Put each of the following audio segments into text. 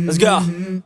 Let's go.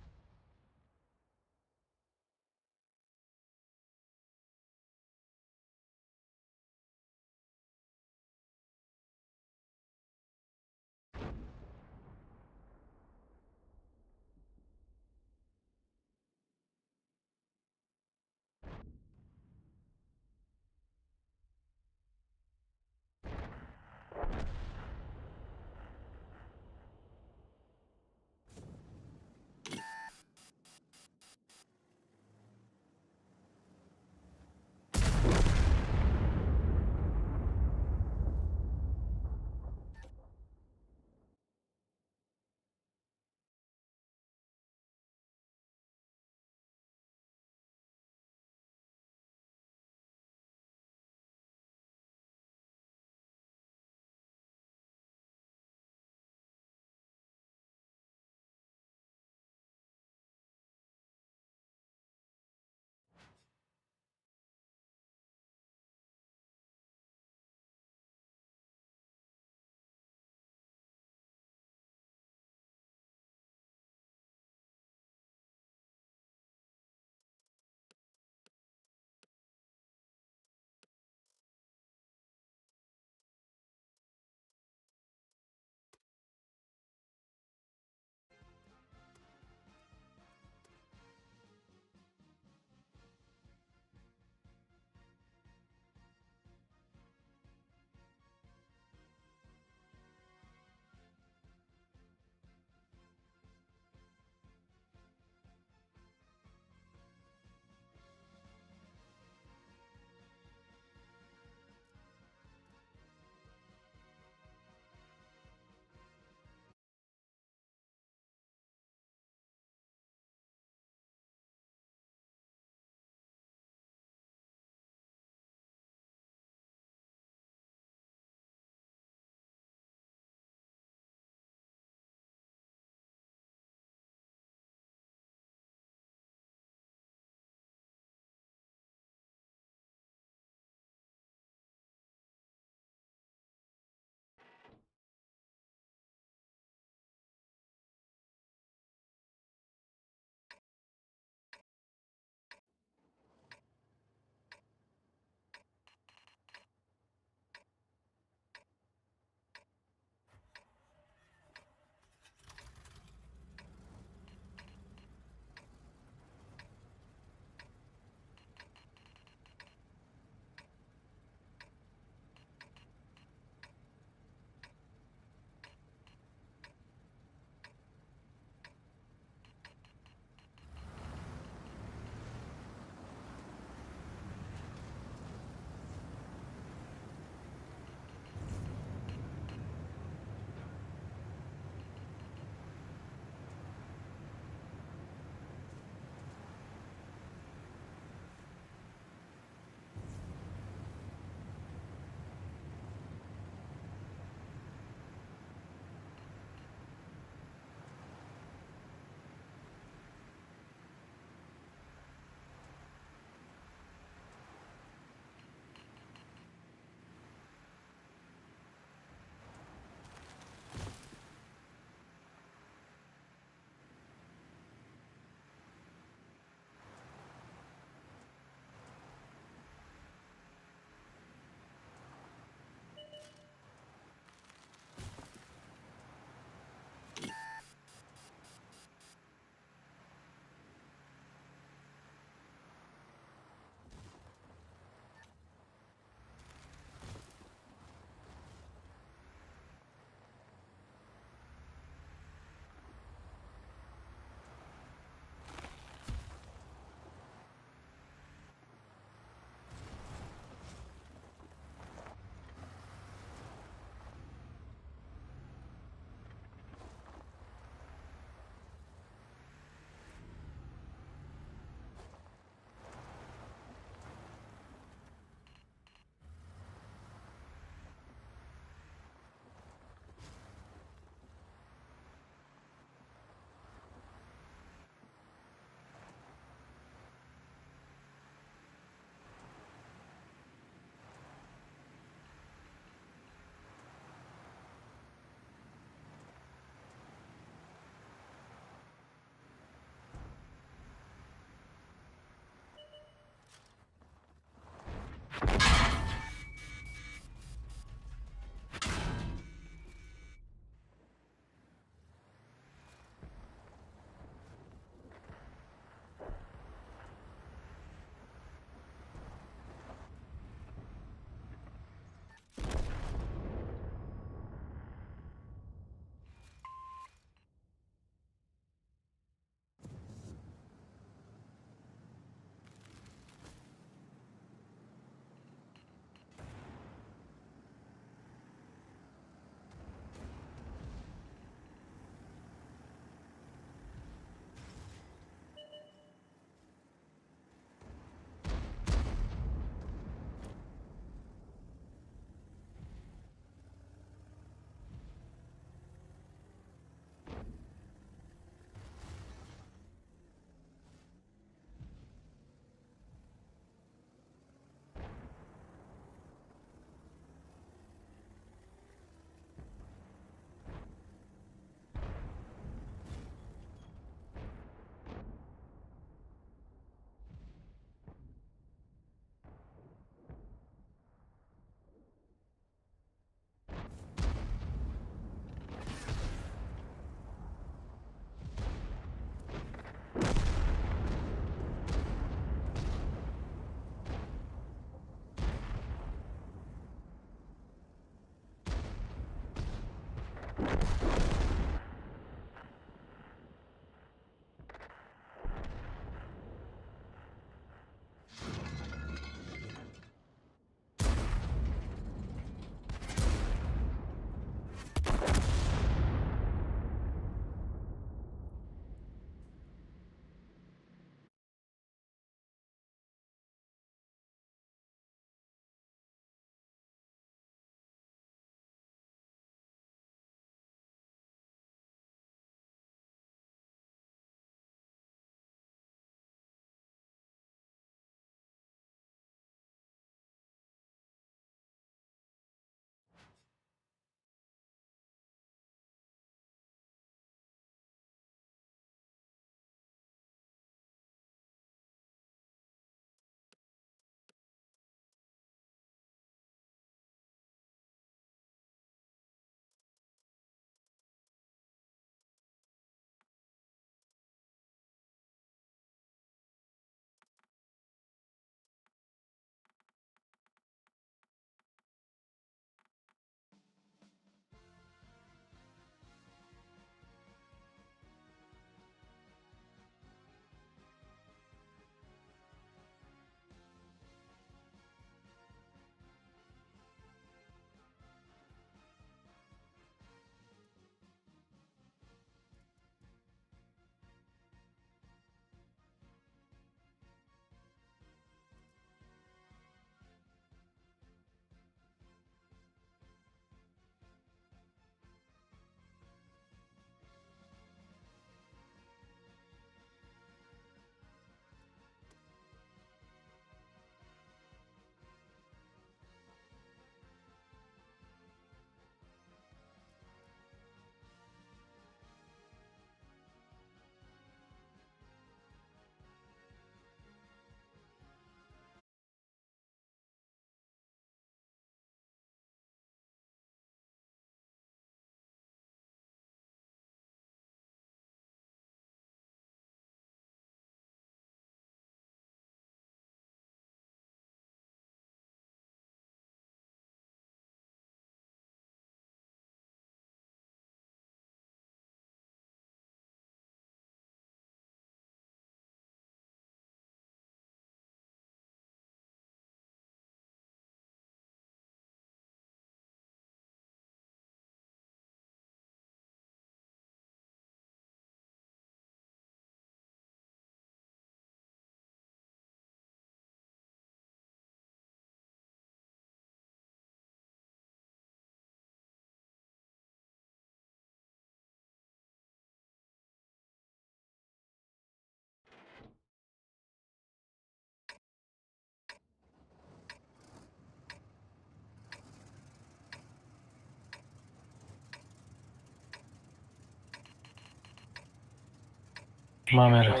Mamera.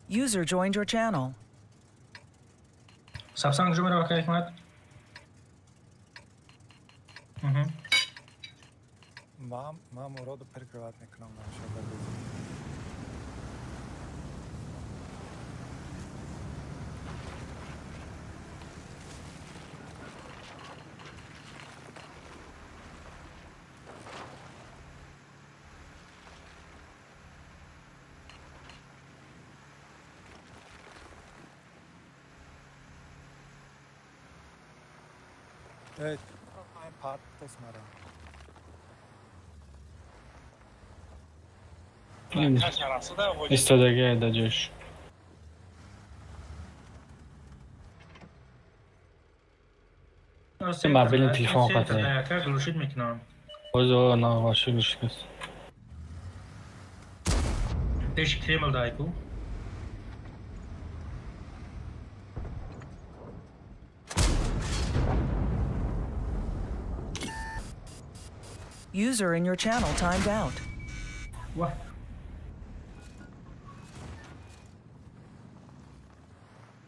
User joined your channel. Sapsang cuma dah pakai Ahmad. Mam urodu prikrivatnik nam našao da bi... Evet, patladı smara. Istodagi aydajo'sh. Mobilni telefon qatay. Как глушить микрофон? O'zi nog'oshi go'shtis. Тешик Кремль дайку. User in your channel timed out. What?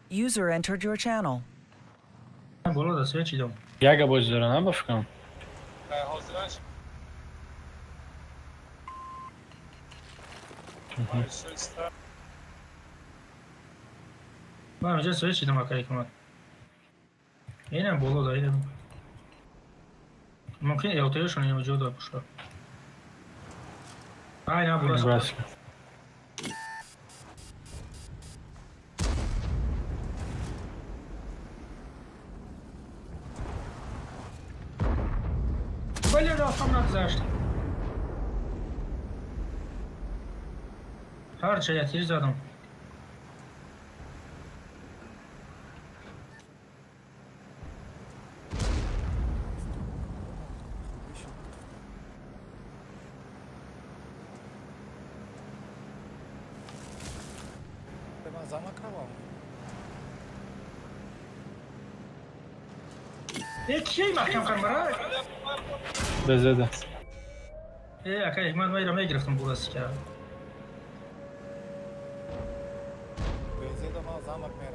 User entered your channel. Было да свечи идем. Yaga bo'zdiran ha bu fikrim. Hazırlaş. Var mı? Свечи идем, пока Ahmad. اینم بالا اینم ممکن التهشون اینو جدا باشه نه burası Burası. ولی رفتم نگذشت هر چه یتیر زدم به من زمان کردم. یکی محکم کن برای بزده. اکا من میرم میگرفتم burası که به زید ما زمان میرم.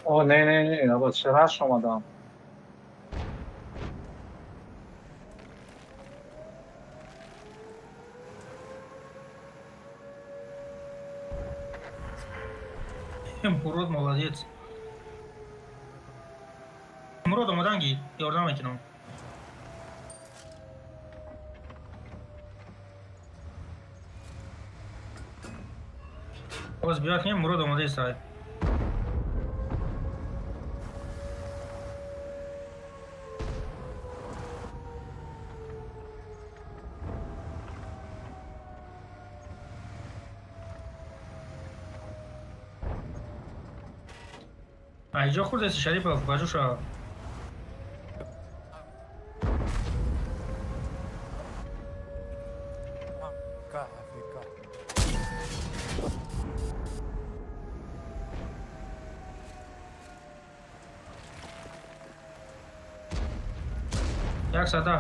اوه نه آقا چرا اومدم Murod молодец Murod اومدن گی یاردم میکنم باز بیاد کنیم مراد اومده سایت اینجا خورده شریف باجو شو Afrika. یک ساعته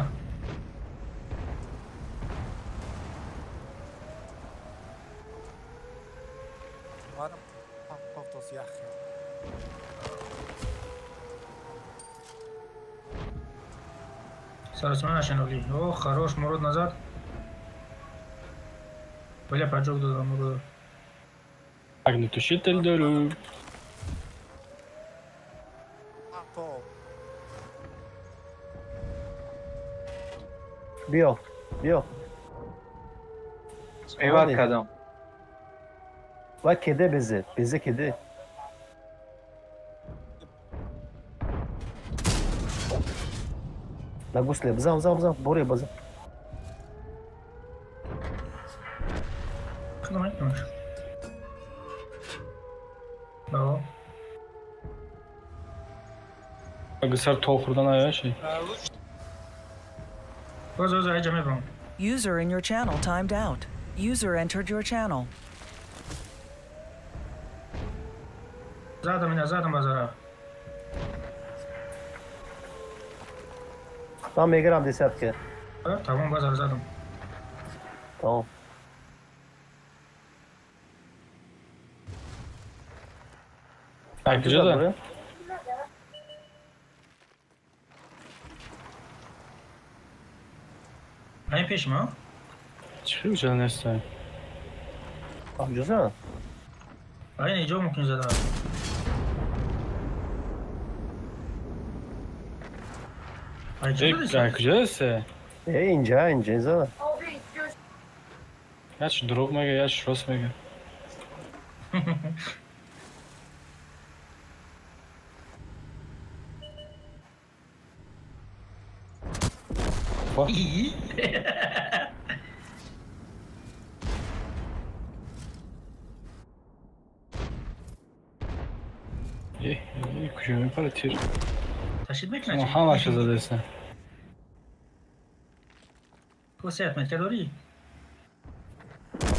Varım. Paftos yaxşı. سرسمان نشنولی اوه خروش مراد نزد ولی پجوک دادم مراد Огнетушитель дорог. To. بیا بیا ایواد کردم و کده بزه کده نگوسله بزن بوری بزن خدمت نمیش بابا Bilgisayar tohurdan ayağı şey. باز اینجا میبرم User in your channel timed out. User entered your channel. زدم اینا زدم بازارا من میگرم دیست که تمام بازار زدم tamam Ayrıca da buraya. این پیش ما çıkıyor canın estağfurullah. amcası این اینجا ممکن زدم Ayrıca ince zana Yaş drop mega yaş Ross mega. Bak. İyi kuşumu paratır. تشدید Ama میکنه hamaşa zadesen. وسیعت متر داری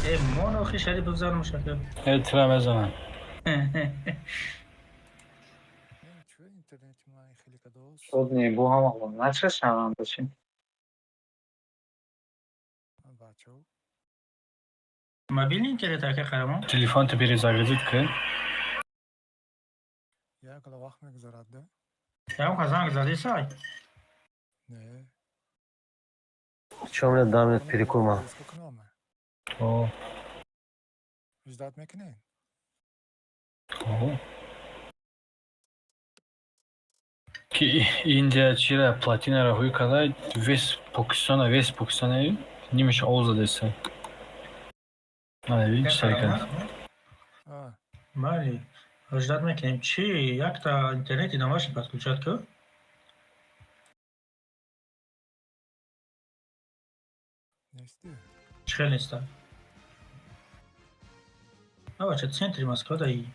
ای مانو خی شریف بزارم شکل Etiram ezanan. چه اینترنتی من خیلی کدوس. شد نی بو هم آقا نچه شمم باشیم بچه ها. موبیل اینترنت که قرمون Telefon tu перезагрузить кын. یک کلا وقت میگذارد ده. یا اون خزانگ زدی سای نه. çömle damet piri kurma دیسکو کنامه. O اجداد میکنین؟ خب که اینجا چیره پلاتینا را هوی کده вес покисона нимаш овза деса. Видиш сарикат. آه بله اجداد میکنیم چی؟ یک تا اینترنتی نماشه подключат که؟ نیستی؟ چی خیلی نیسته؟ نه بچه центре Москва دایی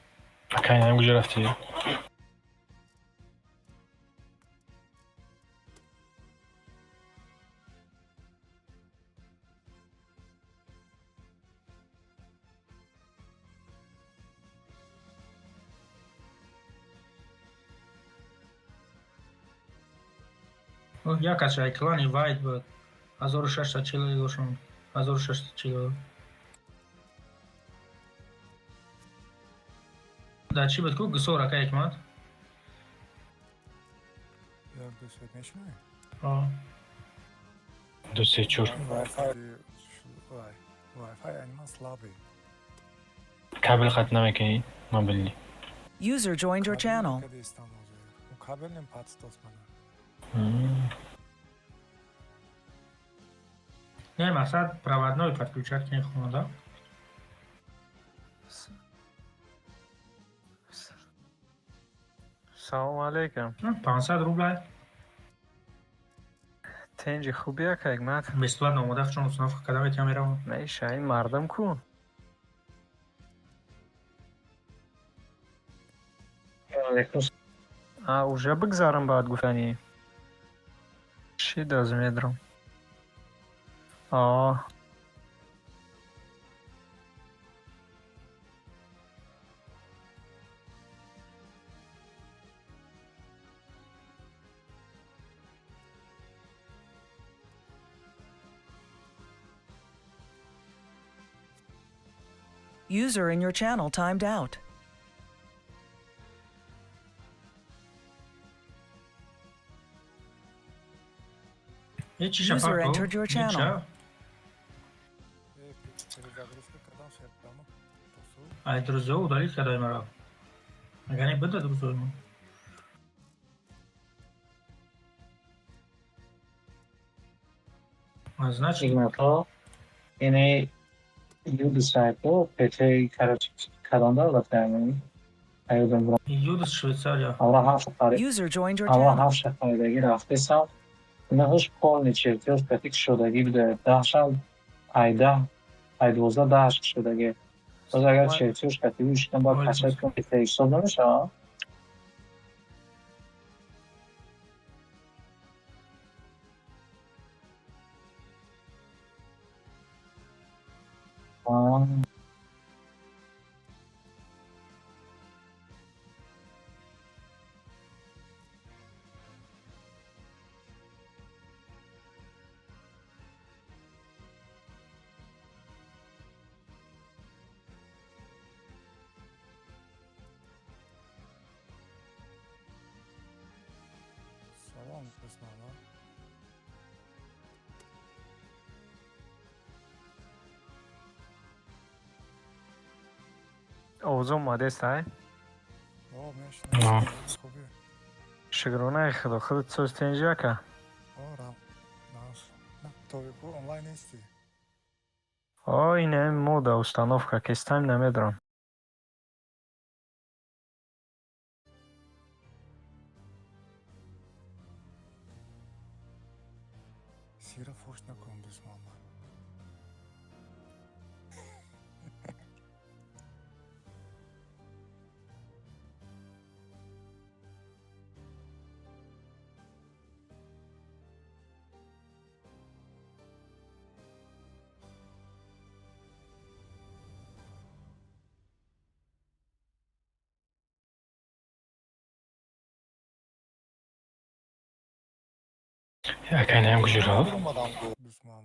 Акай нам кужа рафти? یک از اکلانی واید بود 1640 1640 در چی بود که گسور اکا اکمات؟ یک دو سوید میشنوی؟ До се чур. وای فای وای فای انیمان слабый. Кабел қат намекани мобилни. User joined your channel. کده استانبول جاید. اون کابل نیم پاتس دوست منه. Не, мақсад проводной подключать к нему, да? سلام علیکم 500 рублей. تنجی خوبی که اگمت Бесплатно اومده چون установка когда я میرم. میشه این مردم کو уже بگذارم باید گفتنی چی دازم میدرم User in your channel timed out. User entered your channel. перезагрузка когда все прямо. Тосу. А друзья удалить когда я мирал. Ага не буду друзья. А значит, Игнато. Yine Yıldız sayfa PT kalanda da yani. Ayırdım. Юдас Швейцария. Allah hafta User joined your Allah channel. hafta رفتم نهش پول چرتیوس پتیک شدگی بده داشتم ای 12 داشت شدگی باز اگر چرتیوس پتیوش کن با کچت کن که تیکسال نمیشه سلام بسمانا. اوضاع اومده سای آه میشنوی. خوبی. شکرونه خدا خودت سوز تنجی که آه رام. ناش. نه توی کو آنلاین نیستی. اینه مودا установка که استایم نمیدرم سیرا فوش نکن بسمانا. Акай нам кужа раф? Durmadan bu Müslüman.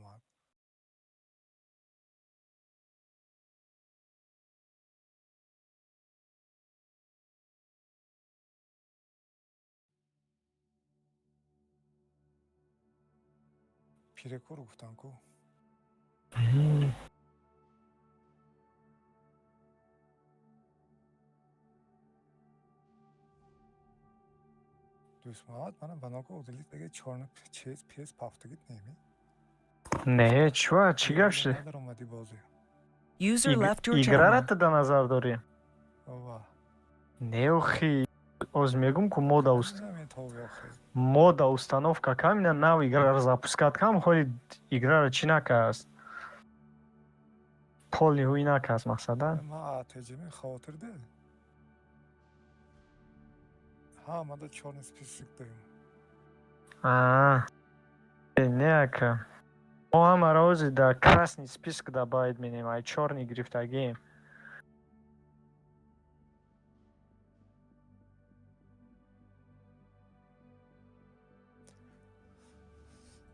پیرکو رو گفتن کو. دوست محمد منم بناکو اودلیت بگه چهار چیز پیس پافتگیت نیمی نه چوا چی گپ شده؟ ندار اومدی بازی User left your ایگرا را channel. تا در نظر داری؟ بابا نه اخی از میگم که نمیدونم تو آخه мода установка камня нав игра запускать кам холи игра чи накаст полни хуй накаст мақсада ما تجربه خاطر ده ها ما دا چهار سپیسیک داریم не ака мо ҳама рози дар красни список добавить менем ай чорни гирифтагием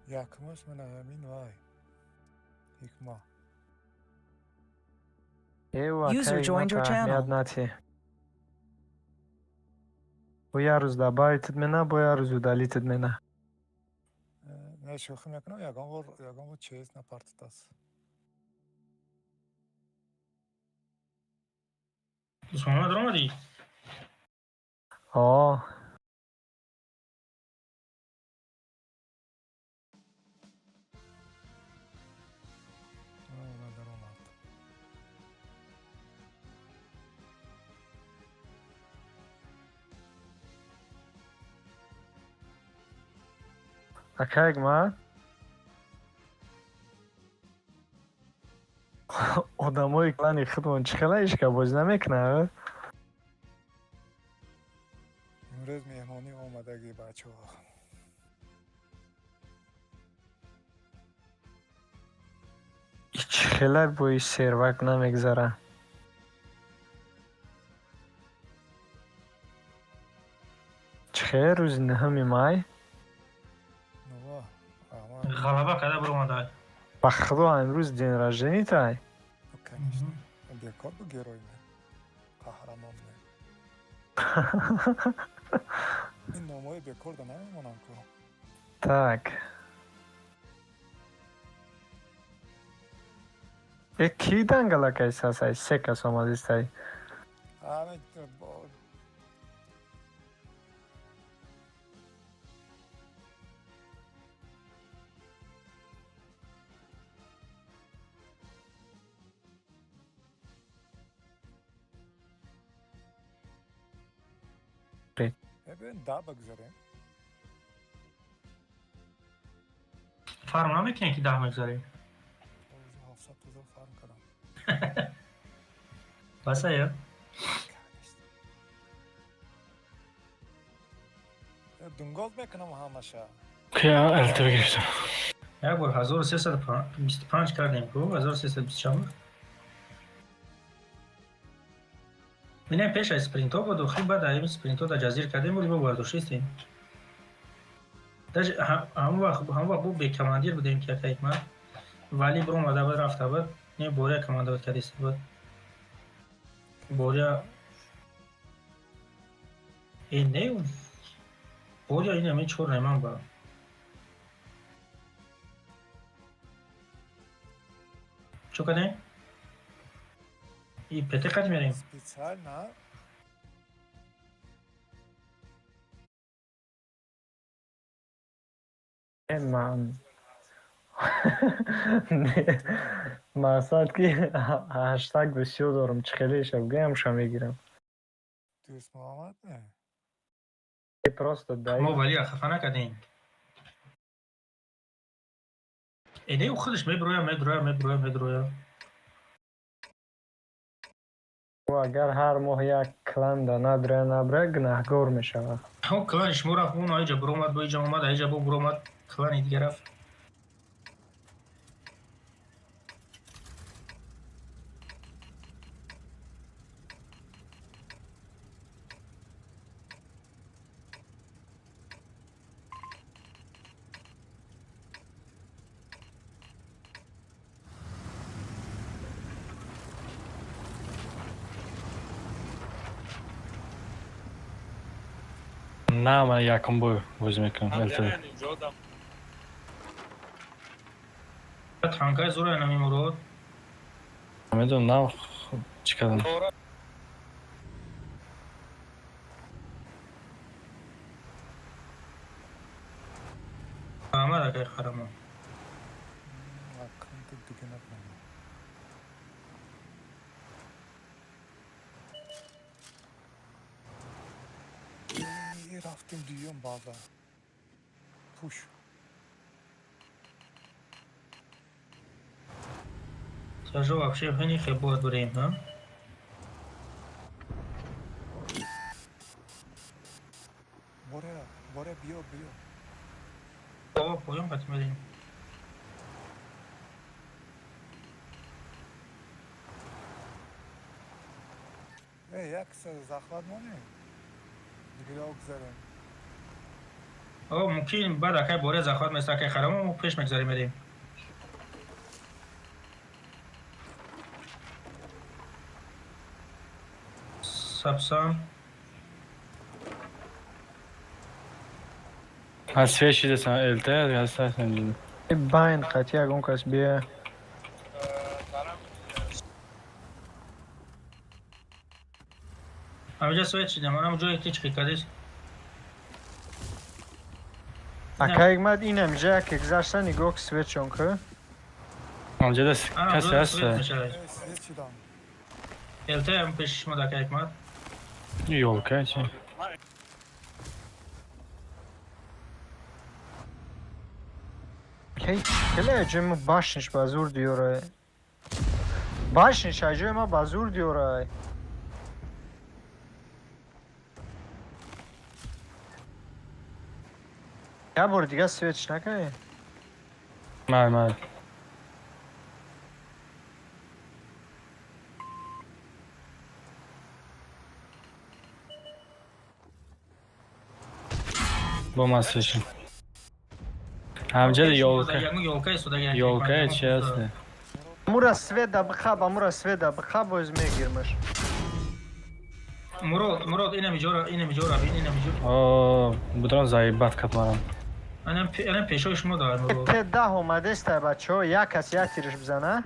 якмаш мана амин вай ҳикма User joined your channel. аҳамият бо як рӯз добавитд мена бо як рӯз удалитд мена не шӯхӣ мекунам ягон бор чиз напартидас دوست محمد آمدی؟ о اومد اومد акайг ма одамои клани худмон чӣ хела ишка бозӣ намекунанд имрӯз меҳмонӣ омадаги бачаҳо чӣ хела бои сервак намегзара чӣ хел рӯзи 9 май нова ама غلبه کرده بر اومده ба худо имрӯз день рожденитай конечно бекор бу герой не қаҳрамон не ин номои бекор да намемонам ку так ки дангалакай сасай се кас омадистай ҳамин ببین دا بگذاریم فرم نمیکنه که 10 میگذاریم 700 توزا فرم کردم بس یا دنگاز میکنم همشه که التبه گرفتم یک بار 1325 کردیم کو 1324 بینه پیش اسپرینت ها بود و خیلی بعد این اسپرینت ها در جزیر کردیم ولی ما برداشتیم هم وقت بود به کماندیر بودیم که یک ما ولی برون وده بود رفته بود نه بوریا کمانده بود کردیسته بود بوریا این نه بوریا این همین چور نیمان با چو کردیم؟ این پته قد میریم سپیڅال نه من мақсад ки ҳаштаг бисёр дорам чӣ хелеша гӯямша мегирам دوست محمد نه просто ما ولی خفه نکردیم اینه او خودش میبرویا ӯ агар ҳар моҳ як кланда надра набра гунаҳгор мешавад همون کلانش مو رفت اون آیجا برو اومد با ایجا اومد ایجا برو اومد کلانی دیگه رفت نه من یکم بای بازی میکنم التبه تانکای زور نمی مرود میدونم نه چی کردم صدقه خرمو Akıntı düğüne falan. رفتیم دیون بابا پوش تجا вообще خیلی خیلی بود بریم ها باره بیا بابا پایان قطع بریم یک سر زخمت مونه دیگه را بگذاریم آقا ممکن بعد اکای باره زخات مثل اکای خرمو پیش مگذاریم بریم سبسان از فیش چیزی الته یا استاسم باین قطعی اگه اون کس بیه. همینجا سویت شدیم من همونجا یکی چکی کدیش Akayık mad inem jack egzersen igok switch onku. اونجا دست کسی هست سویت میشه size چیدم الته هم پیش ما دکه اکمات یولکه چی Kele cem başniş bazur diyor ay. Başniş acı ama bazur diyor ay. Ya bur دیگه switch نکنی. مال با ماسشون همجا یولکه چی هست Mura sveda bıkaba, mura sveda bıkaba özmeye girmiş. مراد اینم جورا بین اینم جورا اوه بدرم زایبات کتمارم الان پیشای شما دارم مراد Te dah omade iste بچه ها یک کسی یک تیرش بزنه.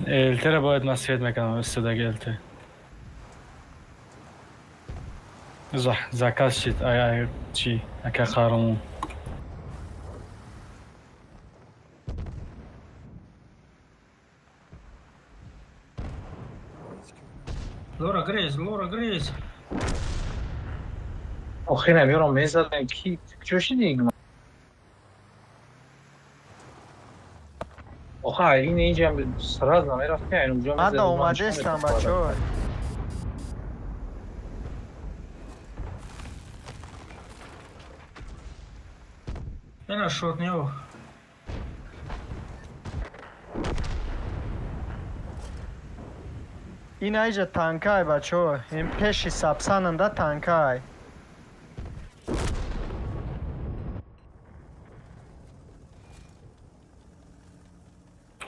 الته را باید مسیحیت میکنم استداگ الته زکاس شید آیا چی اکا خارمون لورا گریز آخه نمیارم میزدن کی چوشی دیگه آخه این اینجا سراز نمیرفت که اونجا من میزدن da omade istem بچه ها. اینا شد نیو این ایجا تانکای بچه ها. این پیشی سبساننده تانکای.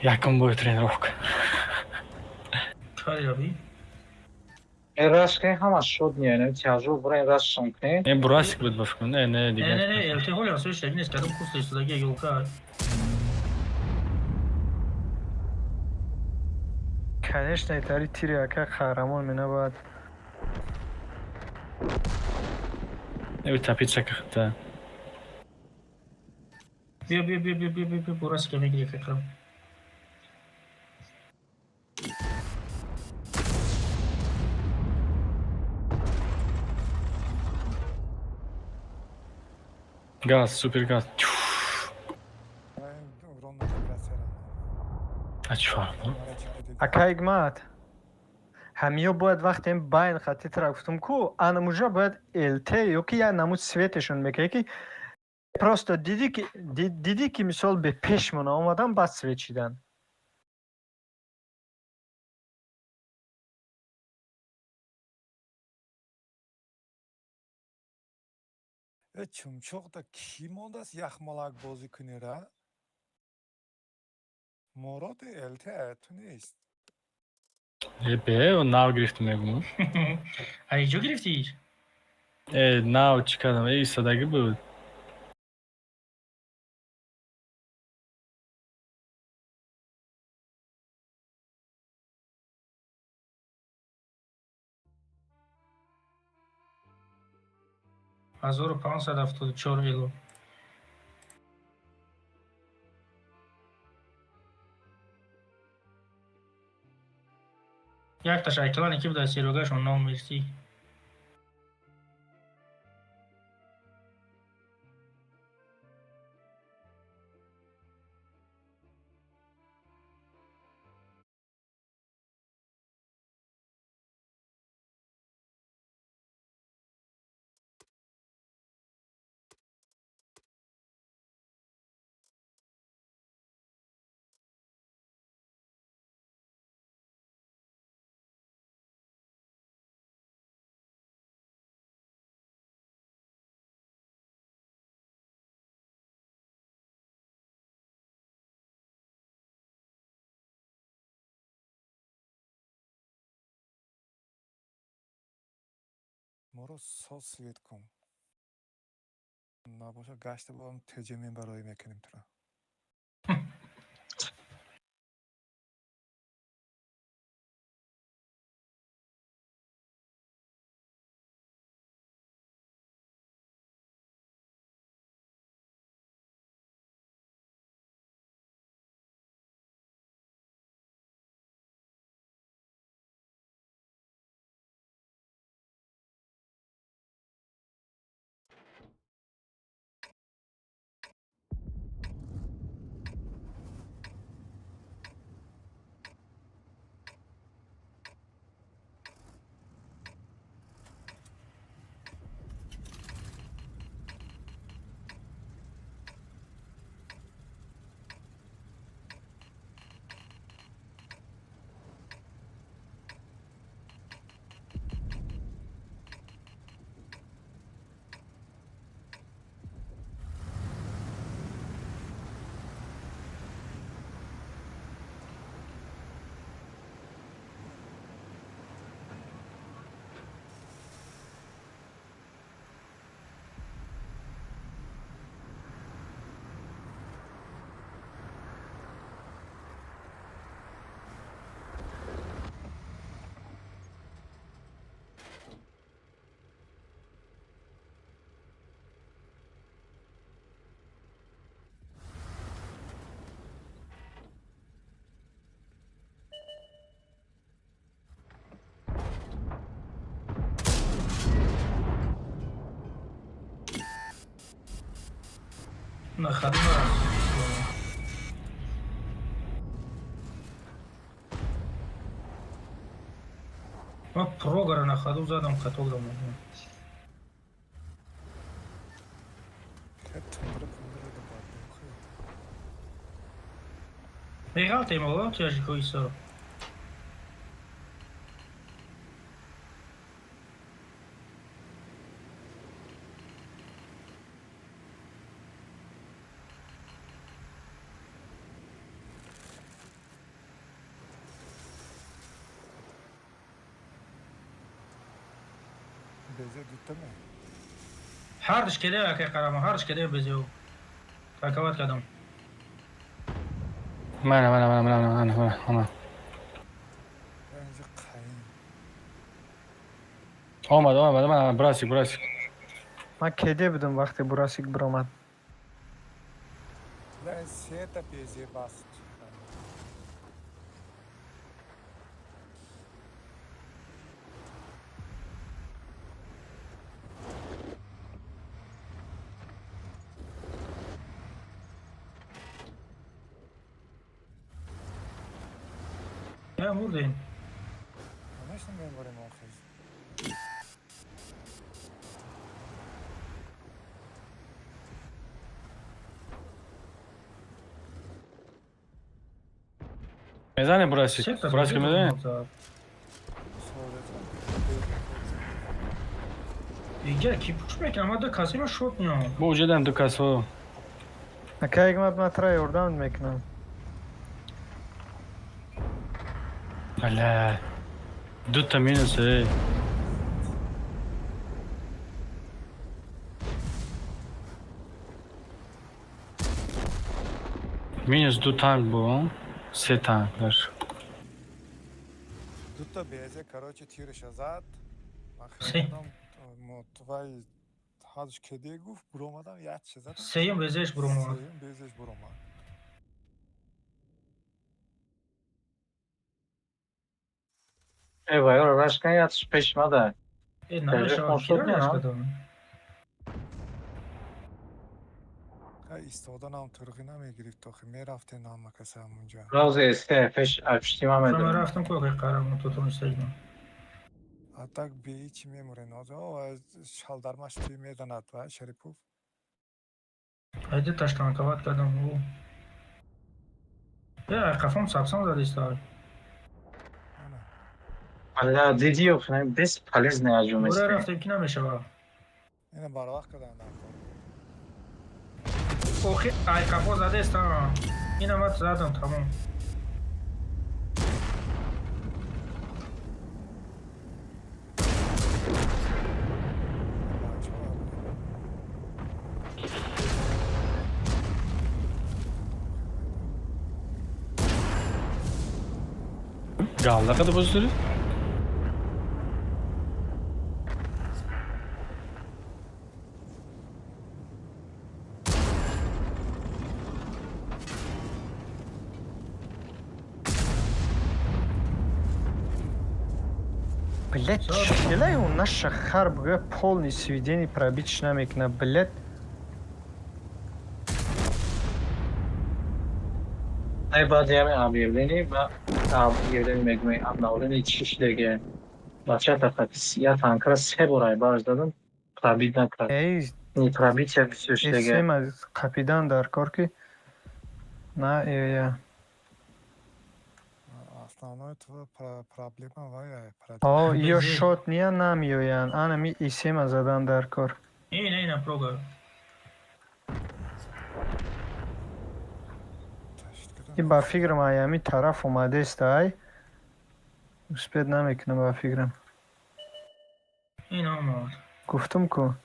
یکم باید тренировка کاری رابی این راست که همه شد نیه نمی تیاجو برای این راست شنکنه این براسک بود بفکن نه نه دیگه الته هولی سویش تبین است کدوم کوست استودگی یولکا کنش نیتاری تیری اکا خارمون منه باید. نه تپید چکخته بیا براس که میگیری فکرم گاز سوپر گاز Ronda biraz herhalde. اچ فرق اکایگ مات. همیو باید وقتی این باین خطی ترا گفتم کو انموجا باید الته یا که یا نمود سویتشون میکنه که پروستو دیدی که مثال به پیشمون آمدن بعد سویچیدن. Çumçok'ta kim oldas yaxmalak bozu kunera? Morad elte tu نیست. به و ناو گرفتم میگم ایجا گرفتی ناو چی کردم ایستادگی بود 1574 اعلام. یک تا شیطانی که بوده سیروگشون نام میرسی. ما رو سوسویت کن نباشه گشت با هم تجمیم برای میکنیم تو را نخدیم ما پروگر نخدو زدم خطوک دارم. تندر پندر رو باید خیلی بیغلط ایم آقا که اشی کوئی سر. بیزه دوتا می هرش کده که قرام هرش کده بزیو. تاکوات کدام. من اینجا قیم آمد من براسik من کده بودم وقتی براسیک برآمد. این سه تا بیزه باست یا مردیم. همش نمیباریم آخیز میزنه براسik میزنه سوالت اینجا کی پوش میکنه ما دو کسی ما شوت میام. bu ucadan dukası که حکمت من ترا یوردان میکنم. Hala. Dutta minus Minus دو تانک bu. سه تانکlar. دوتا بیزه کراچه تیرش زد من سی. خیلی متوای حاج کدی گفت برو اومدم یک چیز زدم سیم بزش برو اومد. سیم بیزش برو اومد. ای وای رو رشکن یادش پشمده. نمیشه خب شد کیرا نه؟ نش کدام. ایستادن هم ترقی نمیگرفت تا خیلی میرفته نام کسی همونجا. راز استه فش افشتیم هم من ادرم. رفتم که قرارم تو تونستیم. حتی به هیچی میموره نازه و شالدرمش توی میداند و شریپوف. هیچ تشکان کات کردم او. یا کافم سابسام دادی استاد. نه الله دیدی و خنم بس پلیز نیاجوم برای استه. رفتم که نمیشه با. اینه بار وقت کردن نکن. اوخی ای کافو زده استاد. این هم زدم تمام. Galla kadar bozduruyor. Блять, стреляй у наша харб полный сведений пробить шнамик на блять. ای بعد یه آبیادنی با آبیادنی میگم آبناولنی چیش دیگه بچه تا کاتیسیا تانکر سه برای باز دادم پرابید نکرد. Эй, این پرابید چه بسیارش دیگه. Эсэма капитан дар корки. На я. Основной твой проблема вая. О, Без ё зелени. шот не намиёянд. Ана ми Эсэма задан дар кор. این پروگرام. И ба фикрам аями тараф омадест ай. Успед намекунам ба фикрам. این هم Гуфтум ку.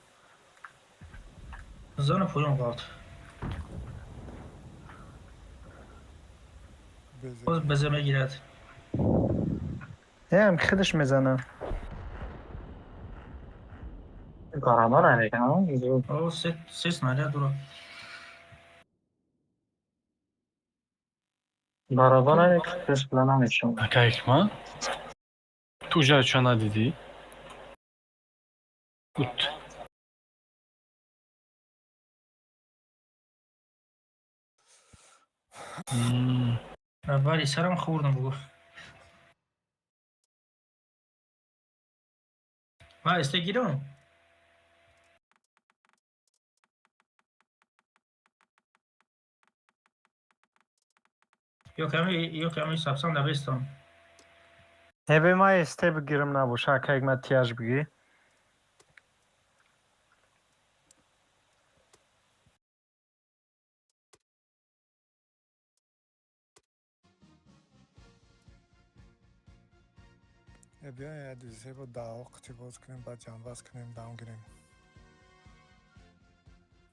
زن پویان قاط. باز بزه میگیرد. Ям хидаш мезанам. کارمان نمیکنه ها. او سه سناریو دورو. برابر نمیکنه کس بلا نمیشون. Kayıkma. Tuca çana dedi. Gut. باری سرم خوردم بگو. ما استگیرم. Yo kami sapsam da bestam. Эбе ма эсте бигирам набош. Акайг ма тияж биги. بیا یه دوزه با داوقتی باز کنیم بعد جنباز کنیم داون گیریم.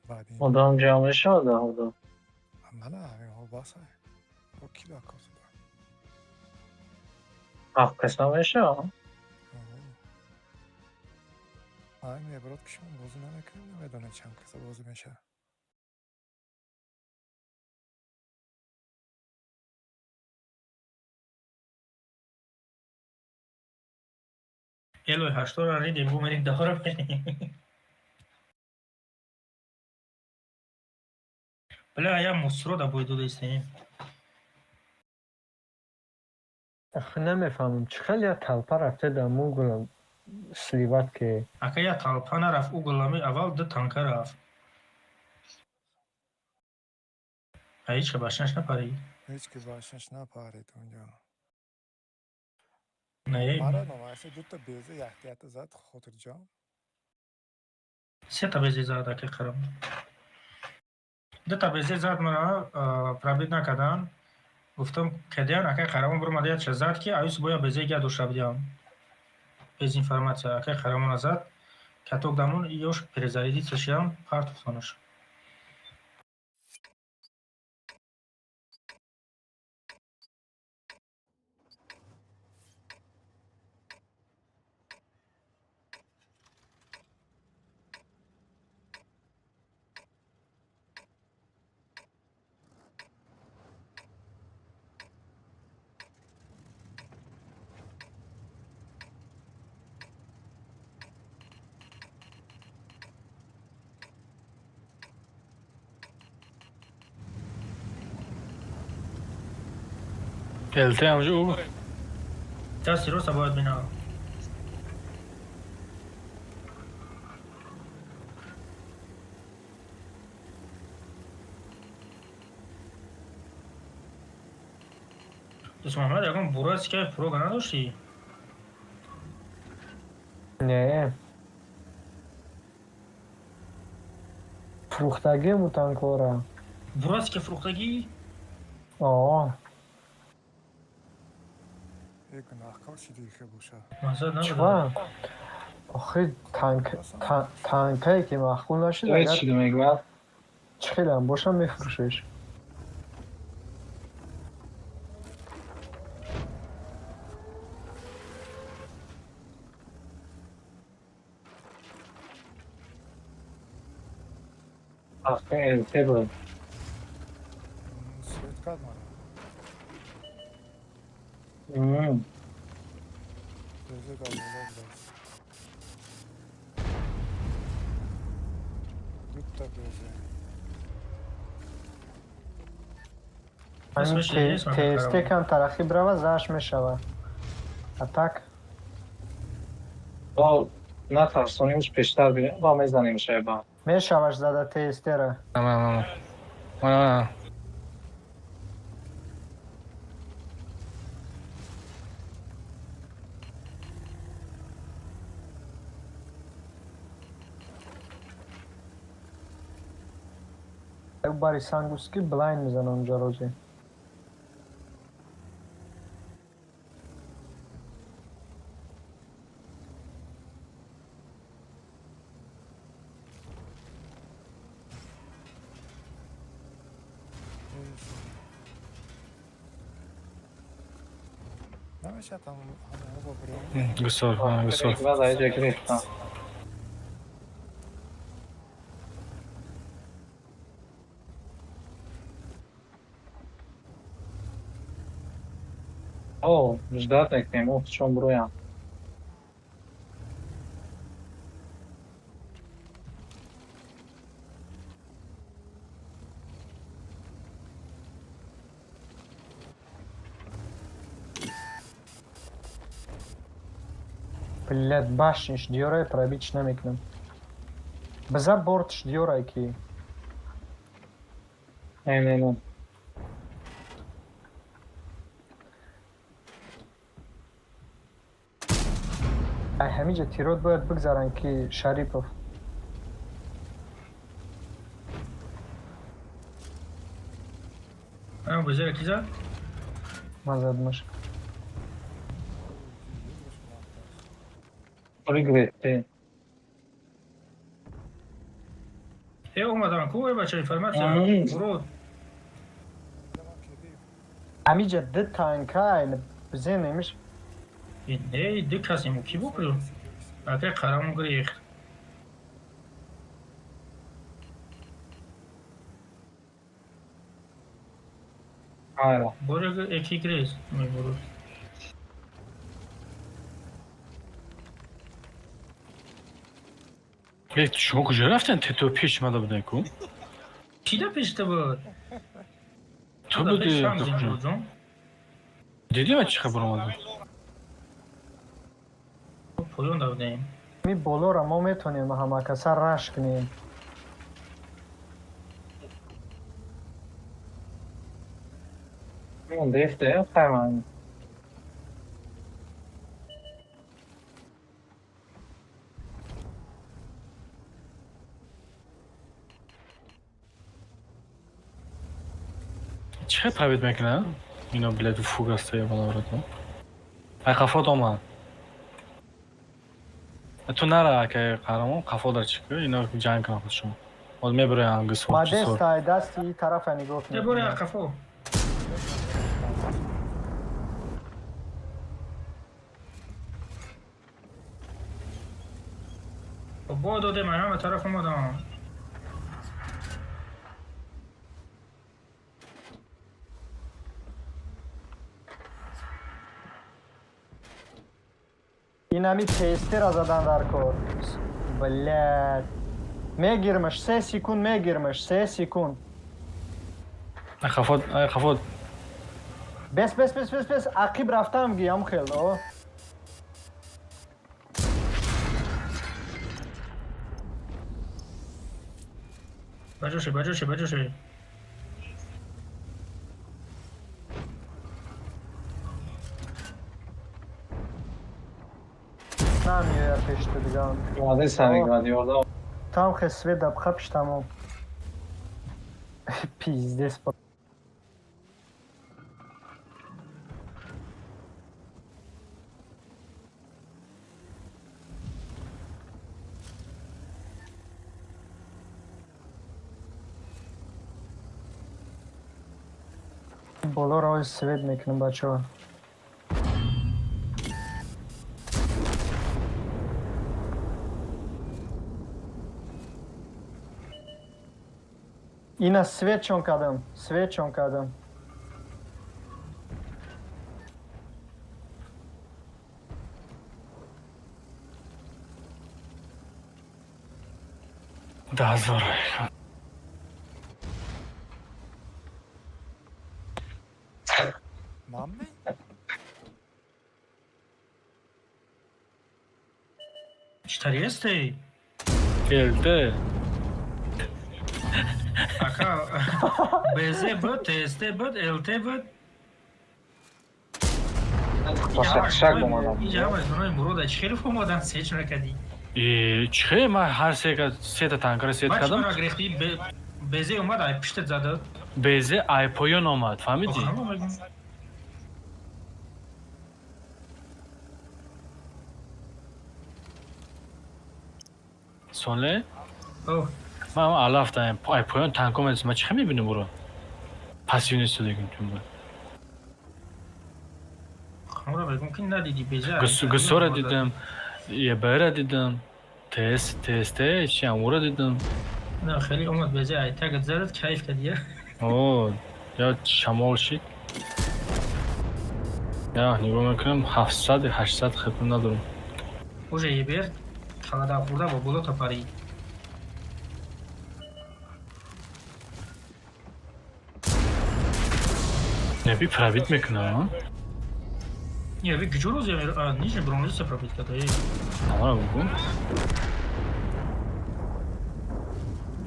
بعدی. مدام جامعه شده هدو. من همین ها باسه. با کی داکاس دارم. آخ قسم میشه. همین ابراد کشم بازی نمیکنیم نمیدونه چند کسا بازی میشه. Eloj hashtor aridi bu merik dahora beni. Bля ya musro da boydu da isteyim. آخه نمیفهمم چه خیلی تلپا رفته در موگل سلیوات که Aka ya talpana raf u gulami aval da tanka raf. Hiç ki başlaş ne parayı. هیچ که باشش نپارید اونجا. Ne? مرا نمایشه دو تا بیزه احتیاط زد خاطر جان. Se tabezi zada ke karam. Da tabezi zad mara prabid nakadan. گفتم کدیان اکه خرامون برو مدیت شزد که آیوس بایا بزه گه دوش بدیم. bez informacja اکه خرامون ازد کتوک دامون یوش پرزایدی تشیام پارت افتانش. الته همونجا او دستی رو باید بینم. دوست محمد اگه برو از که پرو گناه داشتی؟ نه فروختگی بودن کارم. برو از که فروختگی؟ آه یک گناهکار چی دیگه باشه. محصد نبوده. چرا؟ آخه تانکایی که مخول نشد جای اگر چی دو میگوید؟ چه خیلی هم باشم میفروشش. آخه الته بود. سویت کرد من. دوزه گازوله بود. دوتا دوزه. همین اسمش نیست، من فکر تسته کردم. کم ترخیب رو زش میشود اتک با نترسونیمش پیشتر بیره با میزنیمش با میشوش زده تسته را. من یک باری سنگوسکی بلاین میزنه اونجا روزی. نمیشه همه با بریم. گسار گسار بعد اینجا گرفتم. اوه مجدد نکنیم اوه چون برویم Блядь, башниш диорай пробить намекнем. Бза бортш диорай ки. نه ای همینجا تیرود باید بگذارن که شریفов. من بزرگ کی زد؟ من زدمش. پولی گرفته ای اومدن کوه بچه اینفرماسیون آمین. برو همینجا ده تانکای بزن نمیش. نه دی کسی مو کی بکنو اگه قرامو گریخت آره برو اکی گریز می برو شما کجا رفتن تو پیش ماده بودن کو کی ده پیشته بود؟ تو ده بودی پیشم دکتر. زین جون دیدی من چی خبر اومده پویون دا بودیم می بالا را ما میتونیم همه کسر رش کنیم. اون درفته خیلی چه پرید میکنه اینا بلد فوق است یا بالا ورده ای قفا دوما تو نره که قهرمان قفا در چیکه اینا جنگ کنه خود شما باید میبره هم گسور ما چیزور دستی طرف نگاه ده برو کنیم. اقفو با داده من همه طرف اومدم این همی تسته را زدن در کار. بلد میگیرمش 3 سکون میگیرمش 3 سکون. ای قفا بس عقیب رفتم گیم خیلی بجوشه نمیه پیش تو دیگه واده سمی گادیولا tam خسوه دبخه پیش تمام پیزده سپا بالا را سوید میکنم بچه ها اینا سوید چون کردم دازور Mami? چطوری هستی؟ geldi. اکا بزه بود تسته بود الته بود قشنگ اومدم اینجا هم از اونای مرود چخیلی فهمادن سیچ نکدی چه من هر سه تا تانکر سیت بچه کردم برا گرفتی بزه اومد ای پشتت زده بیزه آیپویون اومد فهمیدی؟ همه بگم سوله اوه من الافتم آیپویون تانکوم از من چه میبینم برو پاسیونیست دیگه بود همه بگم که ندیدی بزه گسوره دیدم یه بره دیدم تسته چی امورا دیدم نه خیلی اومد بزه ای تگت زدت کیف کردیه اوه یا شمال شید یا نگاه میکنم 700 800 خطون ندارم اوجه یه بیر خلاده خورده با بلو تا پاری نبی پراوید میکنم یه بیر گجور روز یا نیجه برونزی سپرابید کده آمارا بگو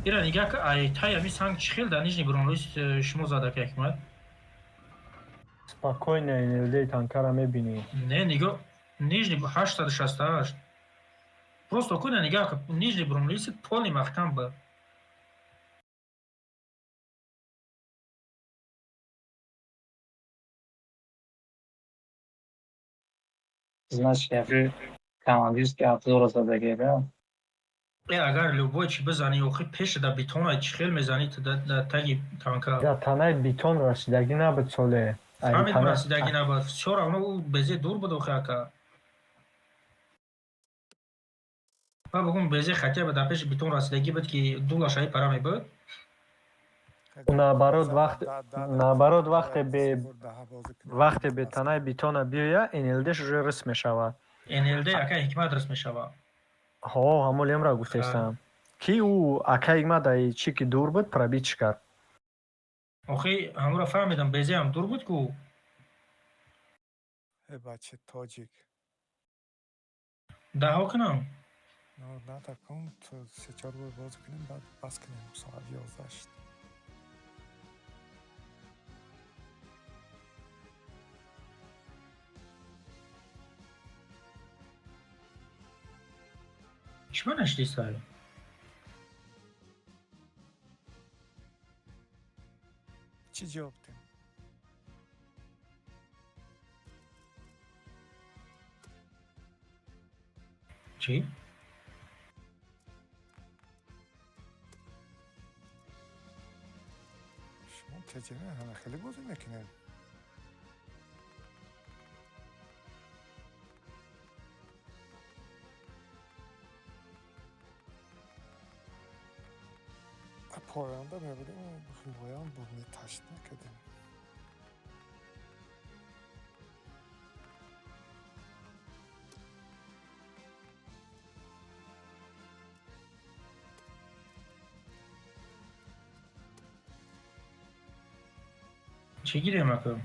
ایرا نگاه که ای تای همی سنگ چخیل در نیجه برونزی شما زده که اکمد спокойно людей танкара میبینی نه نگاه نیجه 868 просто کنه نگاه که نیجه برونزی پولی مختم با значит я командирский обзор زدگی برم اگر لوبوی چی بزنی و خیلی پیش در بیتون چخیل میزنی در تگی تانکا در تنه بیتون رسیدگی نبود ساله همین رسیدگی نبود چرا اونو بزه دور بود و خیلی و بگم بزه خطی به در پیش بیتون رسیدگی بود که دولاشایی پرامی بود نبرود وقتی به تنه بیتون بیاید این الدش رس میشود NLD اکا حکمت رس میشود ها همول امرا گفتستم کی او اکا حکمت ای چی که دور بود پرابی چی کرد آخی همون را فهمیدم بزه هم دور بود که Hey بچه تاجیک ده ها کنم نه تکن تو 3-4 بار باز کنیم بعد بس کنیم ساعت 11 شد چی من نشدی سایی چی جواب دیم چی؟ شما تجربه همه خیلی بازی میکنید پایانده میبودیم پایان بود میتشت نکدیم چی گیره مکم؟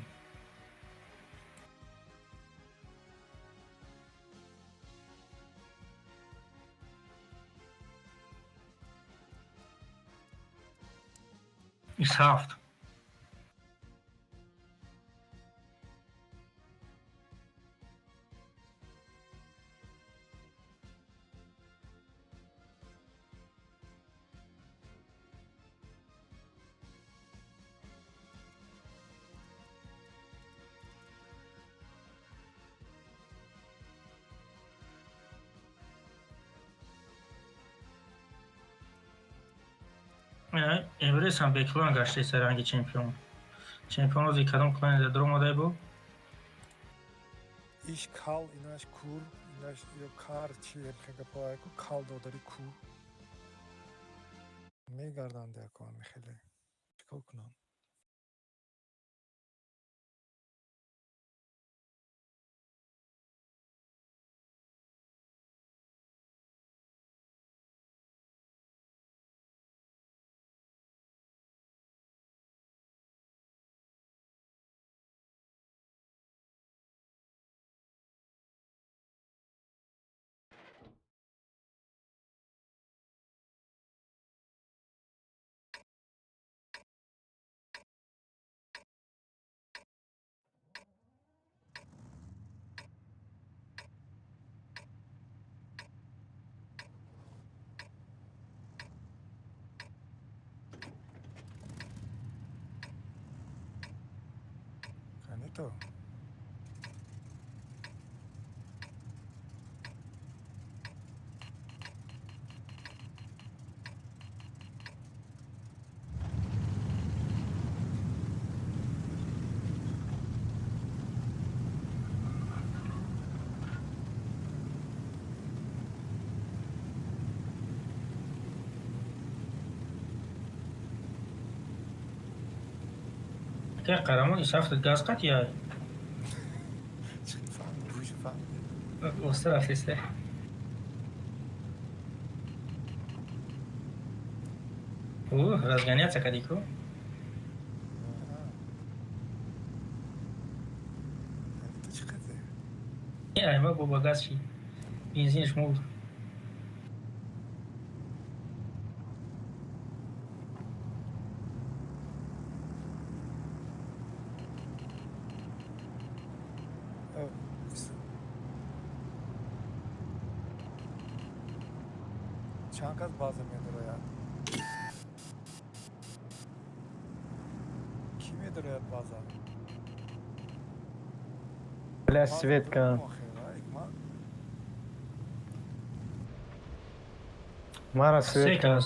27. امروز هم به کلان گشته سرنگ چمپیون. چمپیون روزی کدام کلانی در درو ماده بود؟ иш кал инаш кур инаш ё кар чи ерхага пояку кал додари кур мегарданда якон михеле чикор кунам канито که قهرمان 27 گاز قط یا чӣ фаҳмӣ бӯши фаҳмӣ اوستا رفته اوه разгоняться кадику канито чӣ қазе این ایما با گاز چی بنزینش مرد чанд кас баъзе медурояд ки медурояд баъза Бля, Светка. Мара, سه Светка. کس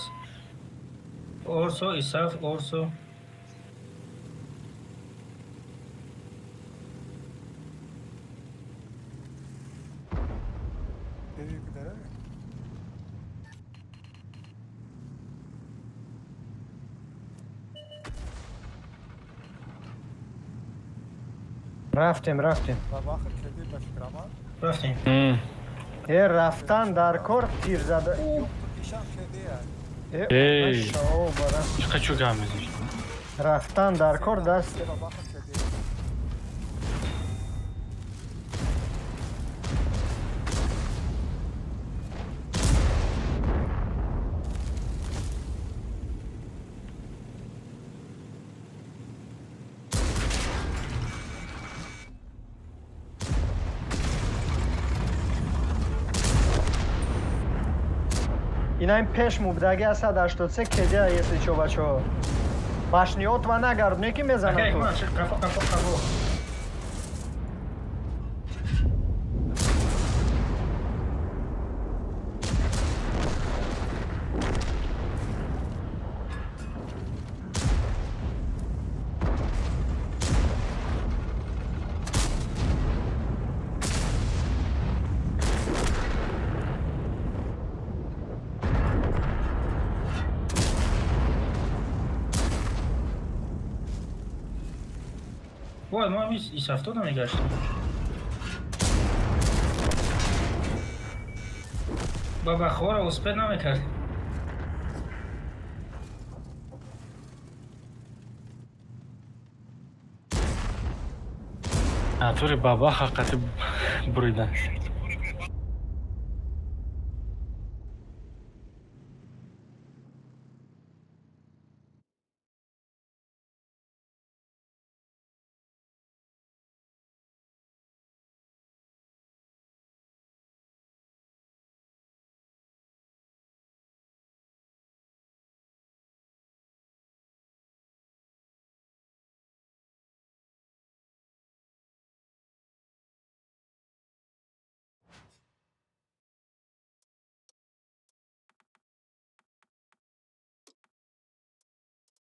اورسو ایساف اورسو بری بداره رفتیم و وقت کدی به فکرما رفتیم رفتن در کار تیر زده تو ایشان کدی Ey. ماشاءالله، برا. Хочу гамезиш. رفتن در کار دست و وقت کدی اینا این پیش مبدگی است 83 کدی یه چو بچو باشنیات و نگرد نکی اگه میزنه تو ایمان قفا وای ما هم ایس هفتاد هم میگشتیم با بخور اسپد نمیکرد Натуре баба ҳақиқати буридан.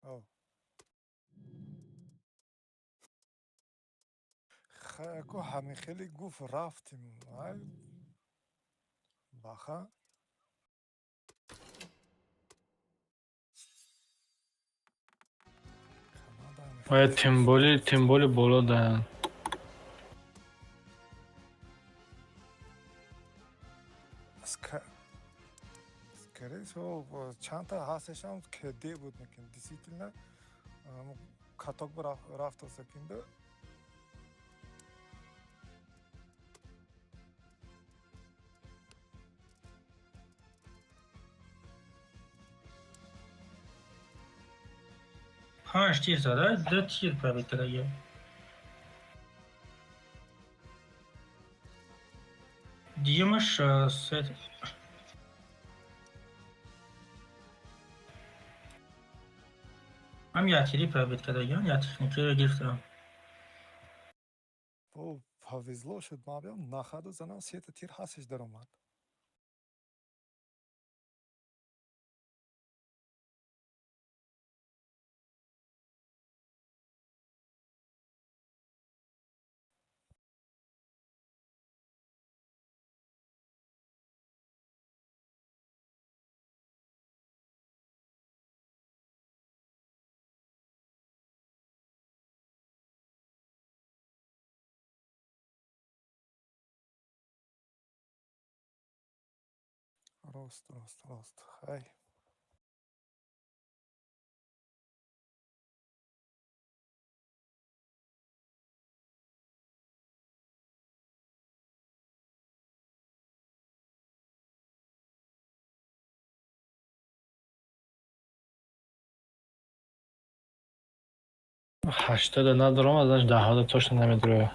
او کو همین خیلی گفت رفتیم باخه باید تیمبولی بالا دارن. скорее всего чанд та ҳасташ ҳам кд буд мекин действительно каток рафтаса кинда پنج تیر زده، 2 تیر پرابید کرده. دیگه‌مش هم یه تیری پرابید کرده یا تکنیکی رو گرفتم. повезло шуд ман биям на хаду занам сета тир ҳасташ даромад рост хай ҳаштада надорам, азаш 10-да точно намедроя.